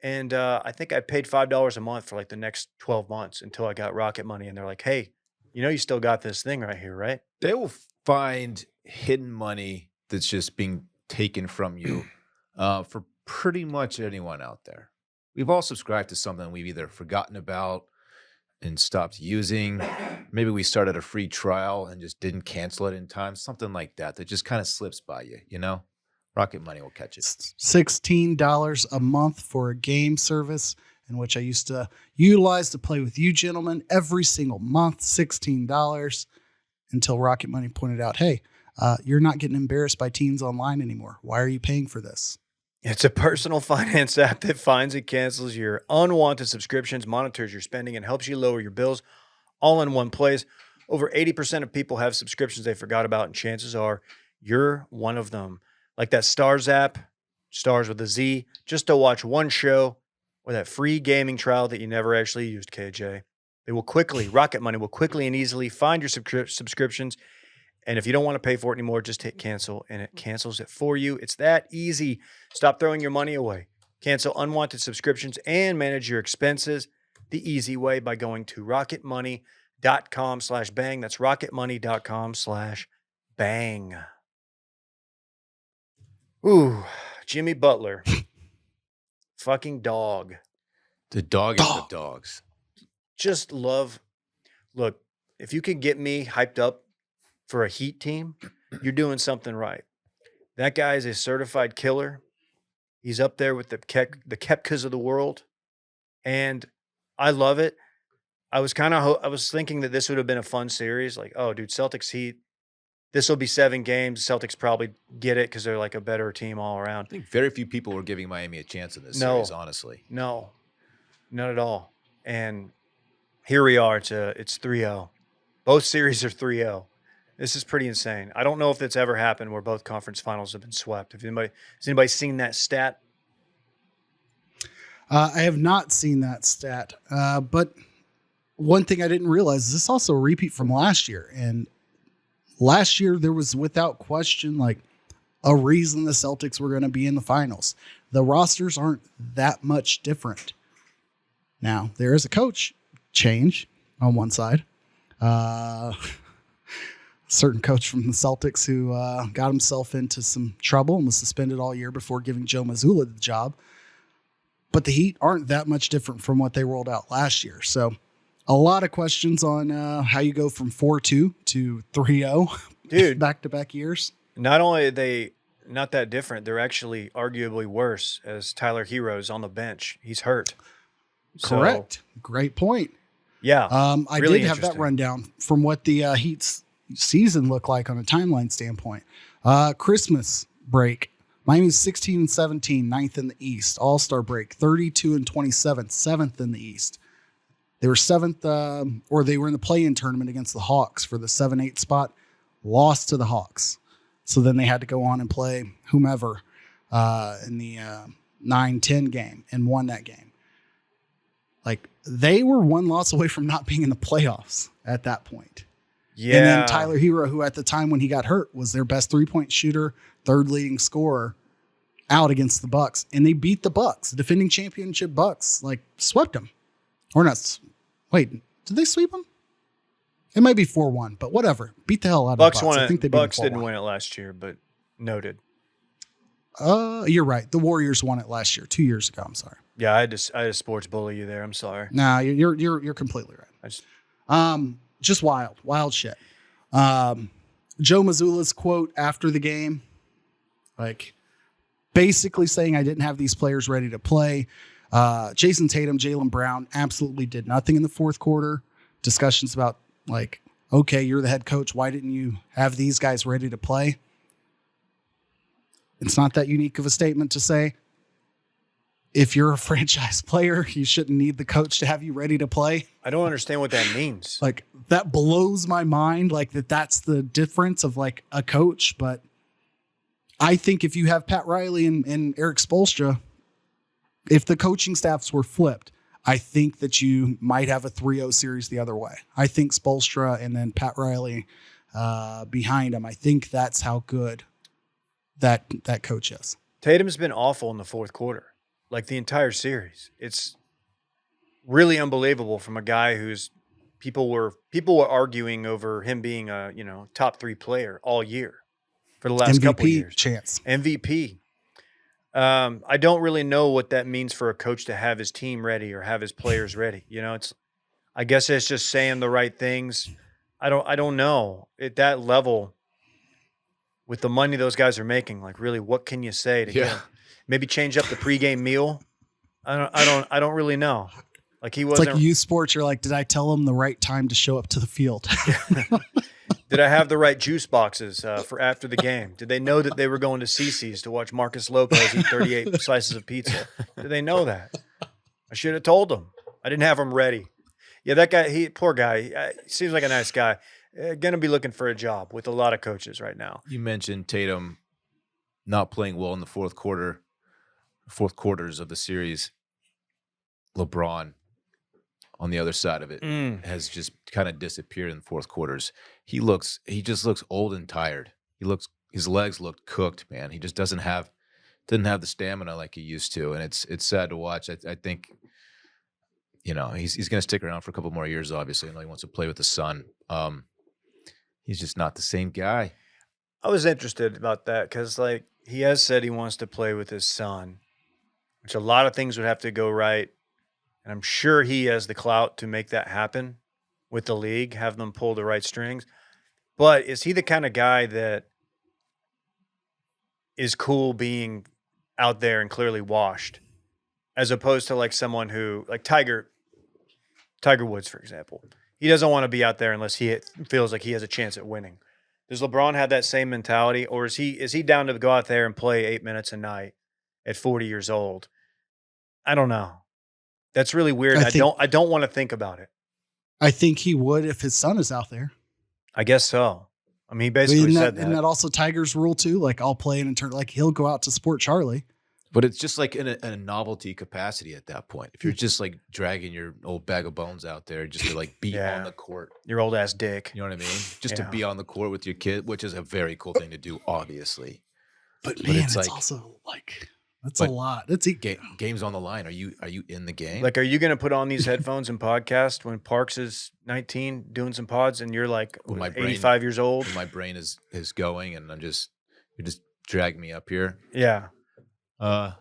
And I think I paid $5 a month for like the next 12 months until I got Rocket Money. And they're like, hey, you still got this thing right here, right? They will find hidden money that's just being taken from you for pretty much anyone out there. We've all subscribed to something we've either forgotten about and stopped using. Maybe we started a free trial and just didn't cancel it in time. Something like that just kind of slips by you, Rocket Money will catch it. $16 a month for a game service in which I used to utilize to play with you gentlemen every single month, $16, until Rocket Money pointed out, hey, you're not getting embarrassed by teens online anymore. Why are you paying for this? It's a personal finance app that finds and cancels your unwanted subscriptions, monitors your spending, and helps you lower your bills all in one place. Over 80% of people have subscriptions they forgot about, and chances are you're one of them. Like that Stars app, Stars with a Z, just to watch one show, or that free gaming trial that you never actually used, KJ. Rocket Money will quickly and easily find your subscriptions. And if you don't want to pay for it anymore, just hit cancel and it cancels it for you. It's that easy. Stop throwing your money away. Cancel unwanted subscriptions and manage your expenses the easy way by going to rocketmoney.com/bang. That's rocketmoney.com/bang. Ooh, Jimmy Butler. Fucking dog. The dog is the dogs. Just love. Look, if you can get me hyped up for a Heat team, you're doing something right. That guy is a certified killer. He's up there with the Kepkas of the world, and I love it. I was thinking that this would have been a fun series. Like, oh, dude, Celtics Heat. This will be 7 games. Celtics probably get it because they're like a better team all around. I think very few people were giving Miami a chance in this series, honestly. No, not at all. And here we are. It's 3-0. Both series are 3-0. This is pretty insane. I don't know if it's ever happened where both conference finals have been swept. Has anybody seen that stat? I have not seen that stat. But one thing I didn't realize is this is also a repeat from last year. And last year, there was without question like a reason the Celtics were going to be in the finals. The rosters aren't that much different. Now, there is a coach change on one side. Certain coach from the Celtics who got himself into some trouble and was suspended all year before giving Joe Mazzulla the job. But the Heat aren't that much different from what they rolled out last year. So a lot of questions on how you go from 4-2 to 3-0. Dude, back-to-back years. Not only are they not that different, they're actually arguably worse as Tyler Hero's on the bench. He's hurt. Correct. So, great point. Yeah. I did have that rundown from what the Heat's season looked like on a timeline standpoint. Christmas break, Miami's 16-17, 9th in the East. All-Star break, 32-27, 7th in the East. They were 7th, or they were in the play-in tournament against the Hawks for the 7-8 spot, lost to the Hawks. So then they had to go on and play whomever in the 9-10 game and won that game. Like they were one loss away from not being in the playoffs at that point. Yeah. And then Tyler Hero, who at the time when he got hurt was their best 3-point shooter, third leading scorer, out against the Bucks, and they beat the Bucks, the defending championship Bucks, like swept them. Or not. Wait, did they sweep them? It might be 4-1, but whatever. Beat the hell out of Bucks the Bucks. won I think they it. beat Bucks them 4-1. didn't win it last year, but noted. You're right. The Warriors won it last year, 2 years ago. I'm sorry. Yeah, I had to sports bully you there. I'm sorry. No, you're completely right. Just wild shit. Joe Mazzulla's quote after the game, like basically saying I didn't have these players ready to play. Jason Tatum, Jaylen Brown absolutely did nothing in the fourth quarter. Discussions about like, okay, you're the head coach. Why didn't you have these guys ready to play? It's not that unique of a statement to say. If you're a franchise player, you shouldn't need the coach to have you ready to play. I don't understand what that means. Like that blows my mind. Like that's the difference of like a coach. But I think if you have Pat Riley and Eric Spoelstra, if the coaching staffs were flipped, I think that you might have a 3-0 series the other way. I think Spoelstra and then Pat Riley behind him. I think that's how good that coach is. Tatum's been awful in the fourth quarter, like the entire series. It's really unbelievable from a guy who's people were arguing over him being a top 3 player all year for the last couple of years. Chance. MVP. I don't really know what that means for a coach to have his team ready or have his players ready. I guess it's just saying the right things. I don't know at that level with the money those guys are making. Like, really, what can you say to get maybe change up the pregame meal? I don't really know. Like he wasn't. It's like youth sports. You're like, did I tell them the right time to show up to the field? Did I have the right juice boxes for after the game? Did they know that they were going to Cece's to watch Marcus Lopez eat 38 slices of pizza? Did they know that? I should have told them. I didn't have them ready. Yeah, that guy, poor guy. Seems like a nice guy. Going to be looking for a job with a lot of coaches right now. You mentioned Tatum not playing well in the fourth quarters of the series. LeBron, on the other side of it, has just kind of disappeared in the fourth quarters. He just looks old and tired. His legs look cooked, man. He just didn't have the stamina like he used to, and it's sad to watch. I think, he's going to stick around for a couple more years. Obviously, I know he wants to play with the son. He's just not the same guy. I was interested about that because, like, he has said he wants to play with his son, which a lot of things would have to go right. And I'm sure he has the clout to make that happen with the league, have them pull the right strings. But is he the kind of guy that is cool being out there and clearly washed, as opposed to like someone who, like Tiger Woods, for example? He doesn't want to be out there unless he feels like he has a chance at winning. Does LeBron have that same mentality, or is he down to go out there and play 8 minutes a night at 40 years old? I don't know. That's really weird. I don't want to think about it. I think he would if his son is out there. I guess so. I mean, he basically said that. Isn't that also Tiger's rule too? Like, I'll play in turn. Like, he'll go out to support Charlie. But it's just like in a novelty capacity at that point. If you're just like dragging your old bag of bones out there just to like be on the court. Your old ass dick. You know what I mean? Just to be on the court with your kid, which is a very cool thing to do, obviously. But man, it's also like, that's a lot. That's games on the line. Are you in the game? Like, are you going to put on these headphones and podcast when Parks is 19 doing some pods and you're like 85 years old? My brain is going and you're just dragging me up here. Yeah.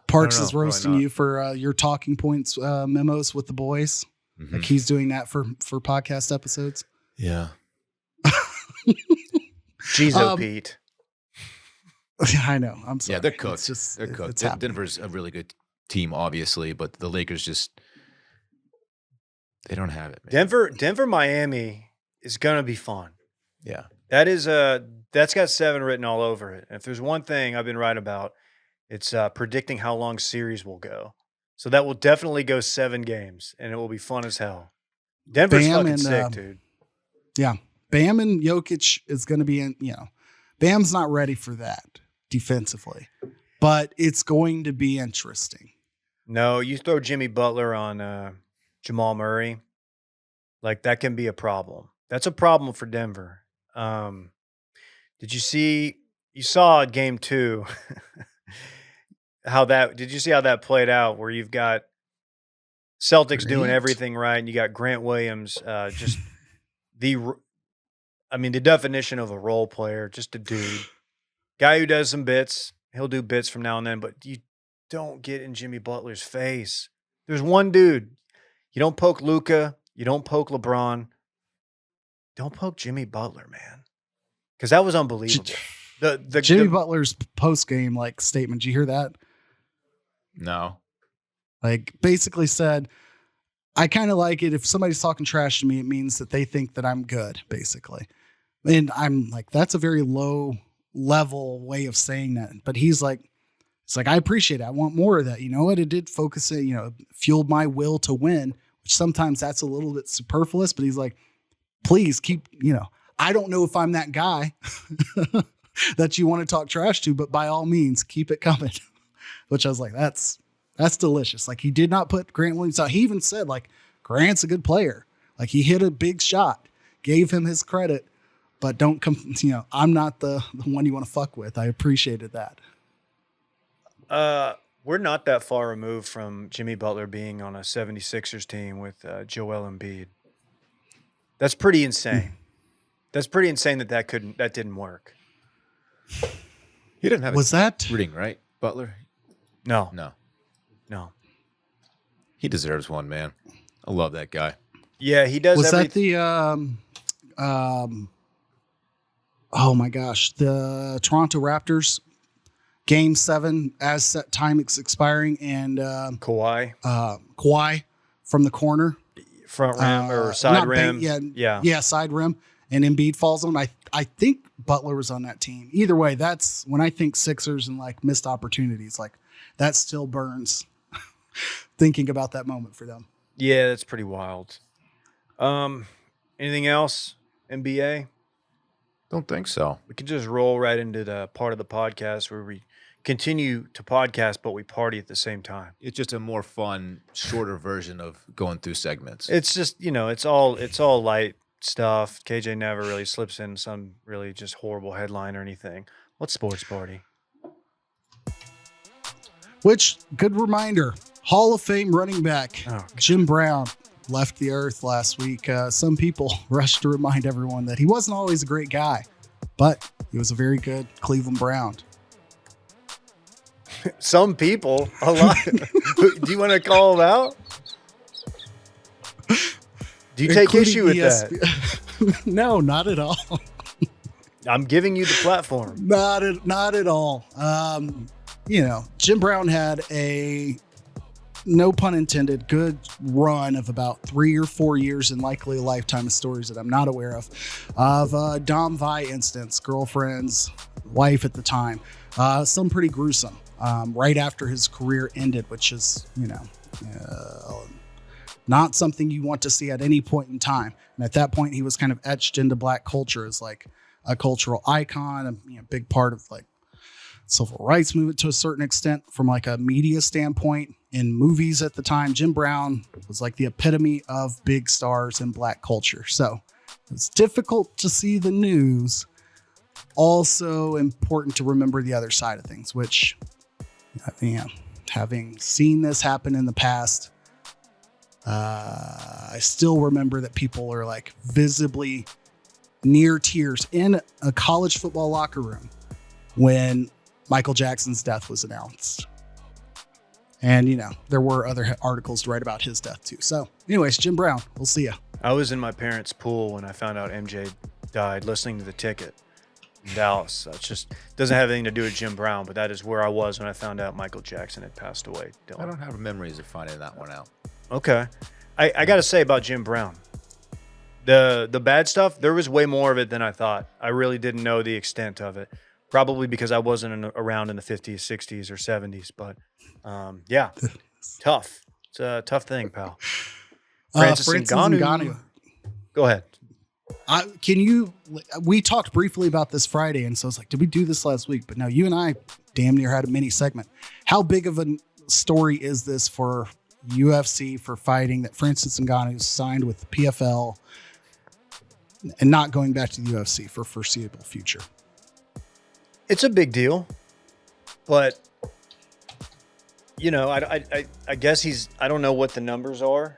Parks is roasting you for your talking points memos with the boys. Mm-hmm. Like he's doing that for podcast episodes. Yeah. Jeez, Pete. I know. I'm sorry. Yeah, they're cooked. They're cooked. Denver's a really good team, obviously, but the Lakers they don't have it, man. Denver, Miami is gonna be fun. Yeah. That's got 7 written all over it. And if there's one thing I've been right about, it's predicting how long series will go. So that will definitely go 7 games, and it will be fun as hell. Denver's fucking sick, dude. Yeah. Bam and Jokic is going to be in, Bam's not ready for that defensively, but it's going to be interesting. No, you throw Jimmy Butler on Jamal Murray, like that can be a problem. That's a problem for Denver. Did you saw game 2 did you see how that played out where you've got Celtics doing Grant. everything right and you got Grant Williams, the definition of a role player, just a dude. Guy who does some bits. He'll do bits from now and then, but you don't get in Jimmy Butler's face. There's one dude. You don't poke Luka. You don't poke LeBron. Don't poke Jimmy Butler, man. Because that was unbelievable. Jimmy Butler's post-game statement. Did you hear that? No. Basically said, I kind of like it. If somebody's talking trash to me, it means that they think that I'm good, basically. And I'm like, that's a very low level way of saying that. But he's like, it's like, I appreciate it. I want more of that. You know what? It did focus it, fueled my will to win, which sometimes that's a little bit superfluous, but he's like, please keep, I don't know if I'm that guy that you want to talk trash to, but by all means, keep it coming. Which I was like, that's delicious. He did not put Grant Williams out. He even said Grant's a good player. He hit a big shot, gave him his credit, but don't come, I'm not the one you want to fuck with. I appreciated that. We're not that far removed from Jimmy Butler being on a 76ers team with Joel Embiid. That's pretty insane. That's pretty insane that didn't work. He didn't have that ring, right? Butler? No. He deserves one, man. I love that guy. Yeah, he does. Was that the oh my gosh, the Toronto Raptors Game 7 as set time is expiring and Kawhi from the corner, front rim or side rim? Yeah, side rim, and Embiid falls on him. I think Butler was on that team. Either way, that's when I think Sixers and missed opportunities, that still burns thinking about that moment for them. Yeah, that's pretty wild. Anything else? NBA? Don't think so. We could just roll right into the part of the podcast where we continue to podcast, but we party at the same time. It's just a more fun, shorter version of going through segments. It's just, it's all light stuff. KJ never really slips in some really just horrible headline or anything. What's sports party? Which, good reminder, Hall of Fame running back Jim Brown left the earth last week. Some people rushed to remind everyone that he wasn't always a great guy, but he was a very good Cleveland Brown. Some people, a lot. Do you want to call them out? Do you take issue with that? No, not at all. I'm giving you the platform. Not at all. Jim Brown had a, no pun intended, good run of about 3 or 4 years and likely a lifetime of stories that I'm not aware of Dom Vi instance, girlfriend's wife at the time. Some pretty gruesome. Right after his career ended, which is, not something you want to see at any point in time. And at that point, he was kind of etched into black culture as a cultural icon, a big part of civil rights movement to a certain extent from a media standpoint in movies at the time. Jim Brown was the epitome of big stars in black culture. So it's difficult to see the news. Also important to remember the other side of things, which, having seen this happen in the past, I still remember that people are visibly near tears in a college football locker room when Michael Jackson's death was announced. And, there were other articles to write about his death too. So anyways, Jim Brown, we'll see ya. I was in my parents' pool when I found out MJ died, listening to The Ticket in Dallas. So it just doesn't have anything to do with Jim Brown, but that is where I was when I found out Michael Jackson had passed away. Dylan. I don't have memories of finding that one out. Okay. I got to say about Jim Brown, the bad stuff, there was way more of it than I thought. I really didn't know the extent of it. Probably because I wasn't around in the 50s, 60s, or 70s. But, yeah, tough. It's a tough thing, pal. Francis Ngannou. Go ahead. We talked briefly about this Friday, and so I was like, did we do this last week? But no, you and I damn near had a mini segment. How big of a story is this for UFC for fighting that Francis Ngannou signed with the PFL and not going back to the UFC for foreseeable future? It's a big deal, but I guess I don't know what the numbers are.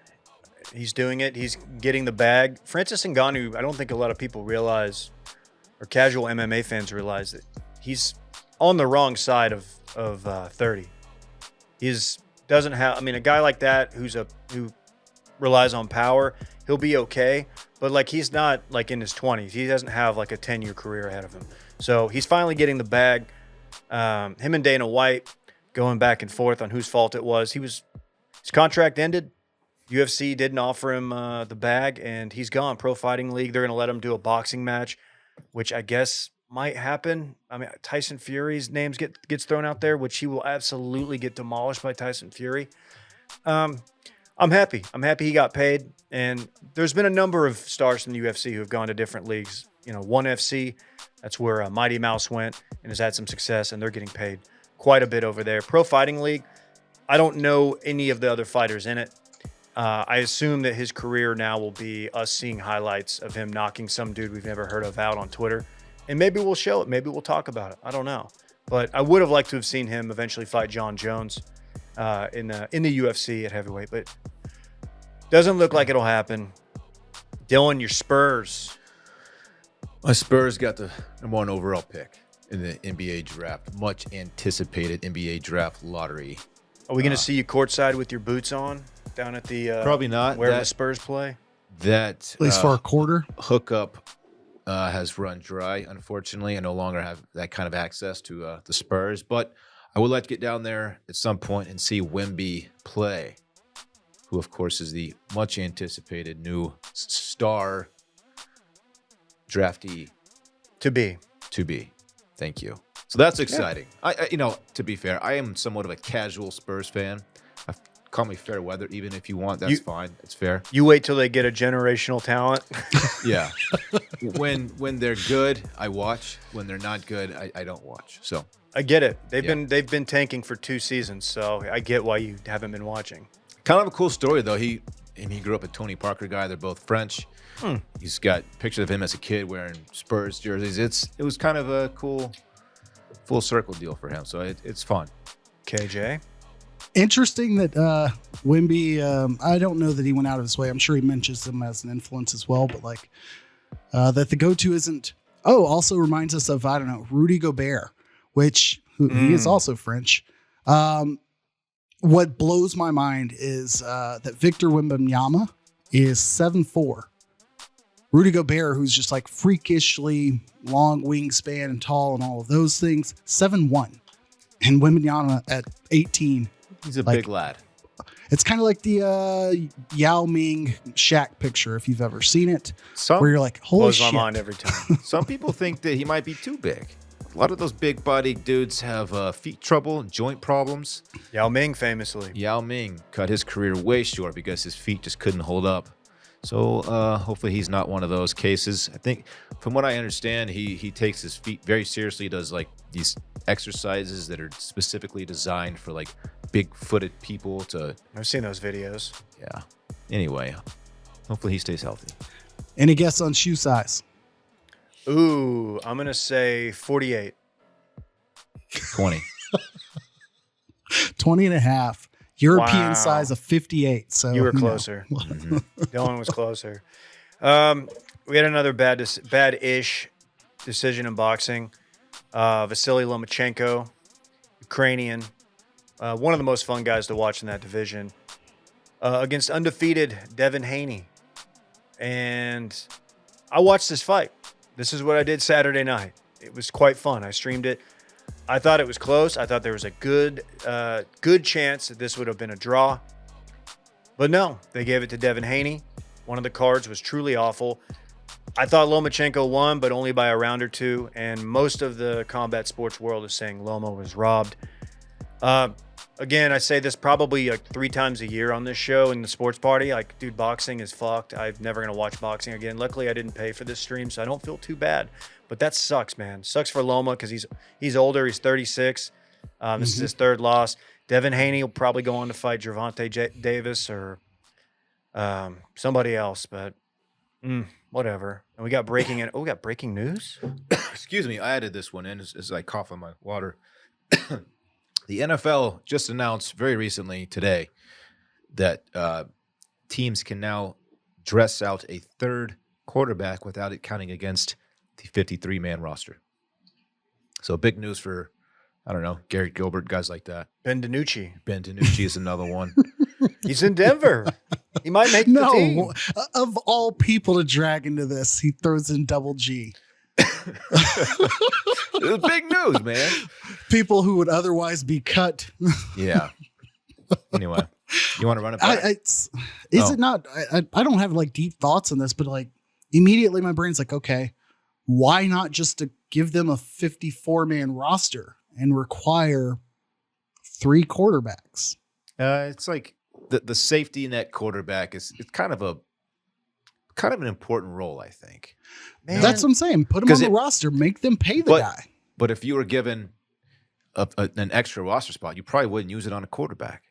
He's doing it. He's getting the bag. Francis Ngannou, I don't think a lot of people realize, or casual MMA fans realize, that he's on the wrong side of 30. Doesn't have. I mean, a guy like that who relies on power, he'll be okay. But like, he's not like in his 20s. He doesn't have like a 10-year career ahead of him. So he's finally getting the bag. Him and Dana White going back and forth on whose fault it was. His contract ended. UFC didn't offer him the bag, and he's gone. Pro Fighting League, they're going to let him do a boxing match, which I guess might happen. I mean, Tyson Fury's name gets thrown out there, which he will absolutely get demolished by Tyson Fury. I'm happy. I'm happy he got paid. And there's been a number of stars from the UFC who have gone to different leagues. ONE FC, that's where Mighty Mouse went and has had some success, and they're getting paid quite a bit over there. Pro Fighting League, I don't know any of the other fighters in it. I assume that his career now will be us seeing highlights of him knocking some dude we've never heard of out on Twitter. And maybe we'll show it. Maybe we'll talk about it. I don't know. But I would have liked to have seen him eventually fight John Jones in the UFC at heavyweight. But doesn't look like it'll happen. Dylan, your Spurs. My Spurs got the #1 overall pick in the NBA draft. Much anticipated NBA draft lottery. Are we going to see you courtside with your boots on down at the probably not where the Spurs play? That At least for a quarter. Hookup has run dry, unfortunately. I no longer have that kind of access to the Spurs, but I would like to get down there at some point and see Wemby play, who, of course, is the much anticipated new star draftee To be. Thank you. So that's exciting. I to be fair, I am somewhat of a casual Spurs fan. Call me fair weather, even if you want. That's fine. It's fair. You wait till they get a generational talent. Yeah. When they're good, I watch. When they're not good, I don't watch. So I get it. They've been tanking for 2 seasons, so I get why you haven't been watching. kind of a cool story though. He grew up a Tony Parker guy. They're both French. He's got pictures of him as a kid wearing Spurs jerseys. It was kind of a cool full circle deal for him. So it's fun. KJ. Interesting that Wemby, I don't know that he went out of his way. I'm sure he mentions them as an influence as well, but like that the go-to isn't. Oh, also reminds us of, I don't know, Rudy Gobert, which he is also French. What blows my mind is that Victor Wembanyama is 7'4". Rudy Gobert, who's just like freakishly long wingspan and tall and all of those things, 7'1". And Wembanyama at 18. He's a big lad. It's kind of like the Yao Ming Shaq picture, if you've ever seen it, where you're like, holy blows shit. my mind every time. Some people think that he might be too big. A lot of those big-bodied dudes have feet trouble, joint problems. Yao Ming famously. Yao Ming cut his career way short because his feet just couldn't hold up. So hopefully he's not one of those cases. I think from what I understand, he takes his feet very seriously, does like these exercises that are specifically designed for like big-footed people to... I've seen those videos. Yeah. Anyway, hopefully he stays healthy. Any guess on shoe size? Ooh, I'm going to say 48. 20. 20 and a half. European Wow. size of 58. So You were closer. Dylan was closer. We had another bad-ish decision in boxing. Vasily Lomachenko, Ukrainian, one of the most fun guys to watch in that division, against undefeated Devin Haney. And I watched this fight. This is what I did Saturday night. It was quite fun. I streamed it. I thought it was close. I thought there was a good chance that this would have been a draw. But no, they gave it to Devin Haney. One of the cards was truly awful. I thought Lomachenko won, but only by a round or two. And most of the combat sports world is saying Loma was robbed. Again, I say this probably like 3 times a year on this show in the sports party. Like, dude, boxing is fucked. I'm never going to watch boxing again. Luckily, I didn't pay for this stream, so I don't feel too bad. But that sucks, man. Sucks for Loma because he's older. He's 36. This is his 3rd loss. Devin Haney will probably go on to fight Gervonta Davis or somebody else, but whatever. And we got breaking news. Excuse me, I added this one in as I cough on my water. The NFL just announced very recently today that teams can now dress out a third quarterback without it counting against the 53-man roster. So big news for, I don't know, Garrett Gilbert, guys like that. Ben DiNucci. Ben DiNucci is another one. He's in Denver. He might make the team. No, of all people to drag into this, he throws in double G. It was big news, man. People who would otherwise be cut. Yeah. Anyway, you want to run it back? Is it not? I don't have like deep thoughts on this, but like immediately my brain's like, okay, why not just to give them a 54-man roster and require 3 quarterbacks? It's like the safety net quarterback it's kind of an important role, I think. Man. That's what I'm saying. Put them on the roster, make them pay the guy. But if you were given an extra roster spot, you probably wouldn't use it on a quarterback.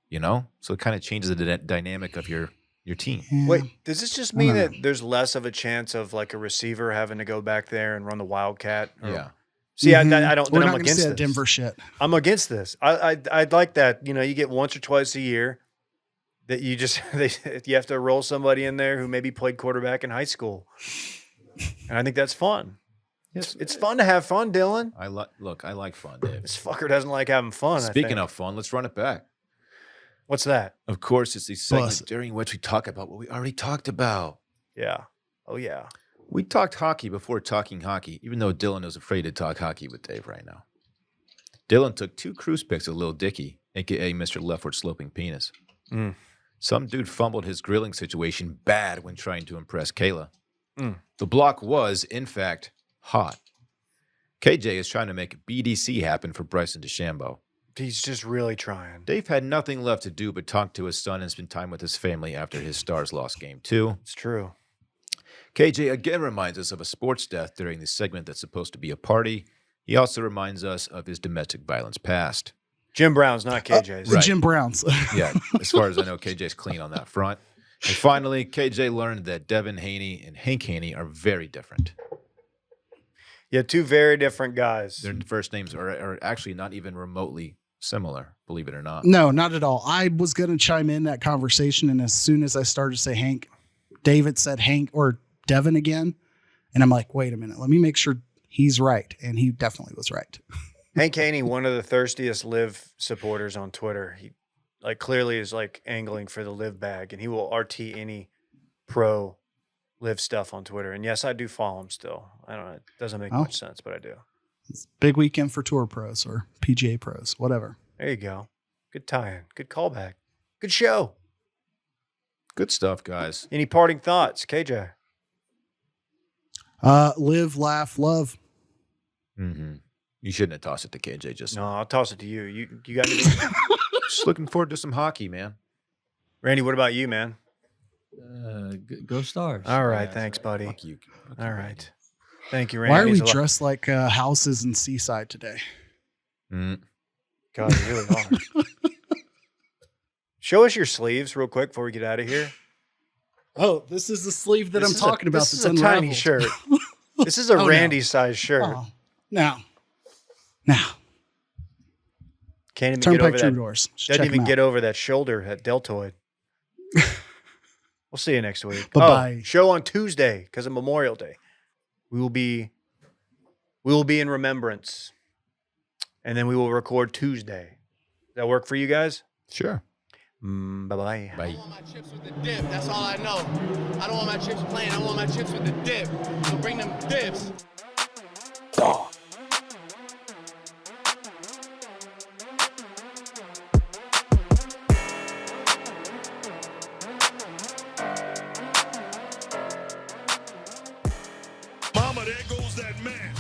You know, so it kind of changes the dynamic of your team. Yeah. Wait, does this just mean that there's less of a chance of like a receiver having to go back there and run the Wildcat? Yeah. See, I don't. We're Then not I'm going to against see this. that Denver shit. I'm against this. I'd like that. You know, you get once or twice a year that you just you have to roll somebody in there who maybe played quarterback in high school, and I think that's fun. It's fun to have fun, Dylan. I like fun, Dave. This fucker doesn't like having fun. Speaking of fun, let's run it back. What's that? Of course, it's the segment during which we talk about what we already talked about. Yeah. Oh yeah. We talked hockey before talking hockey, even though Dylan is afraid to talk hockey with Dave right now. Dylan took 2 cruise pics of Lil Dicky, a.k.a. Mr. Leftward Sloping Penis. Some dude fumbled his grilling situation bad when trying to impress Kayla. The block was, in fact, hot. KJ is trying to make BDC happen for Bryson DeChambeau. He's just really trying. Dave had nothing left to do but talk to his son and spend time with his family after his Stars lost Game 2. It's true. KJ again reminds us of a sports death during the segment that's supposed to be a party. He also reminds us of his domestic violence past. Jim Brown's not KJ's. Right. Jim Brown's. Yeah, as far as I know, KJ's clean on that front. And finally, KJ learned that Devin Haney and Hank Haney are very different. Yeah, 2 very different guys. Their first names are actually not even remotely similar, believe it or not. No, not at all. I was going to chime in that conversation, and as soon as I started to say Hank, David said Hank or Devin again, and I'm like, wait a minute, let me make sure he's right, and he definitely was right. Hank Haney, one of the thirstiest Liv supporters on Twitter. He clearly is angling for the Liv bag, and he will RT any pro Liv stuff on Twitter. And yes, I do follow him still. I don't know. It doesn't make much sense, but I do. It's a big weekend for tour pros or PGA pros, whatever. There you go. Good tie-in. Good callback. Good show. Good stuff, guys. Any parting thoughts, KJ? Live, laugh, love. Mm-hmm. You shouldn't have tossed it to KJ. Just no, I'll toss it to you. You got anything? Just looking forward to some hockey, man. Randy, what about you, man? Go Stars. All right, thanks, buddy. Fuck you. All right. Thank you, Randy. Why are we dressed like houses in Seaside today? God, we really are. Show us your sleeves real quick before we get out of here. Oh, this is the sleeve that I'm talking about. This is a tiny shirt. This is a Randy-sized shirt. Oh, now. Can't even Turnpike get over that. Troubadours. Doesn't even get over that shoulder, that deltoid. We'll see you next week. Bye-bye. Show on Tuesday because of Memorial Day. We will be in remembrance, and then we will record Tuesday. Does that work for you guys? Sure. Bye-bye. Bye. I want my chips with the dip. That's all I know. I don't want my chips plain. I want my chips with the dip. So bring them dips. Oh. Mama, there goes that man.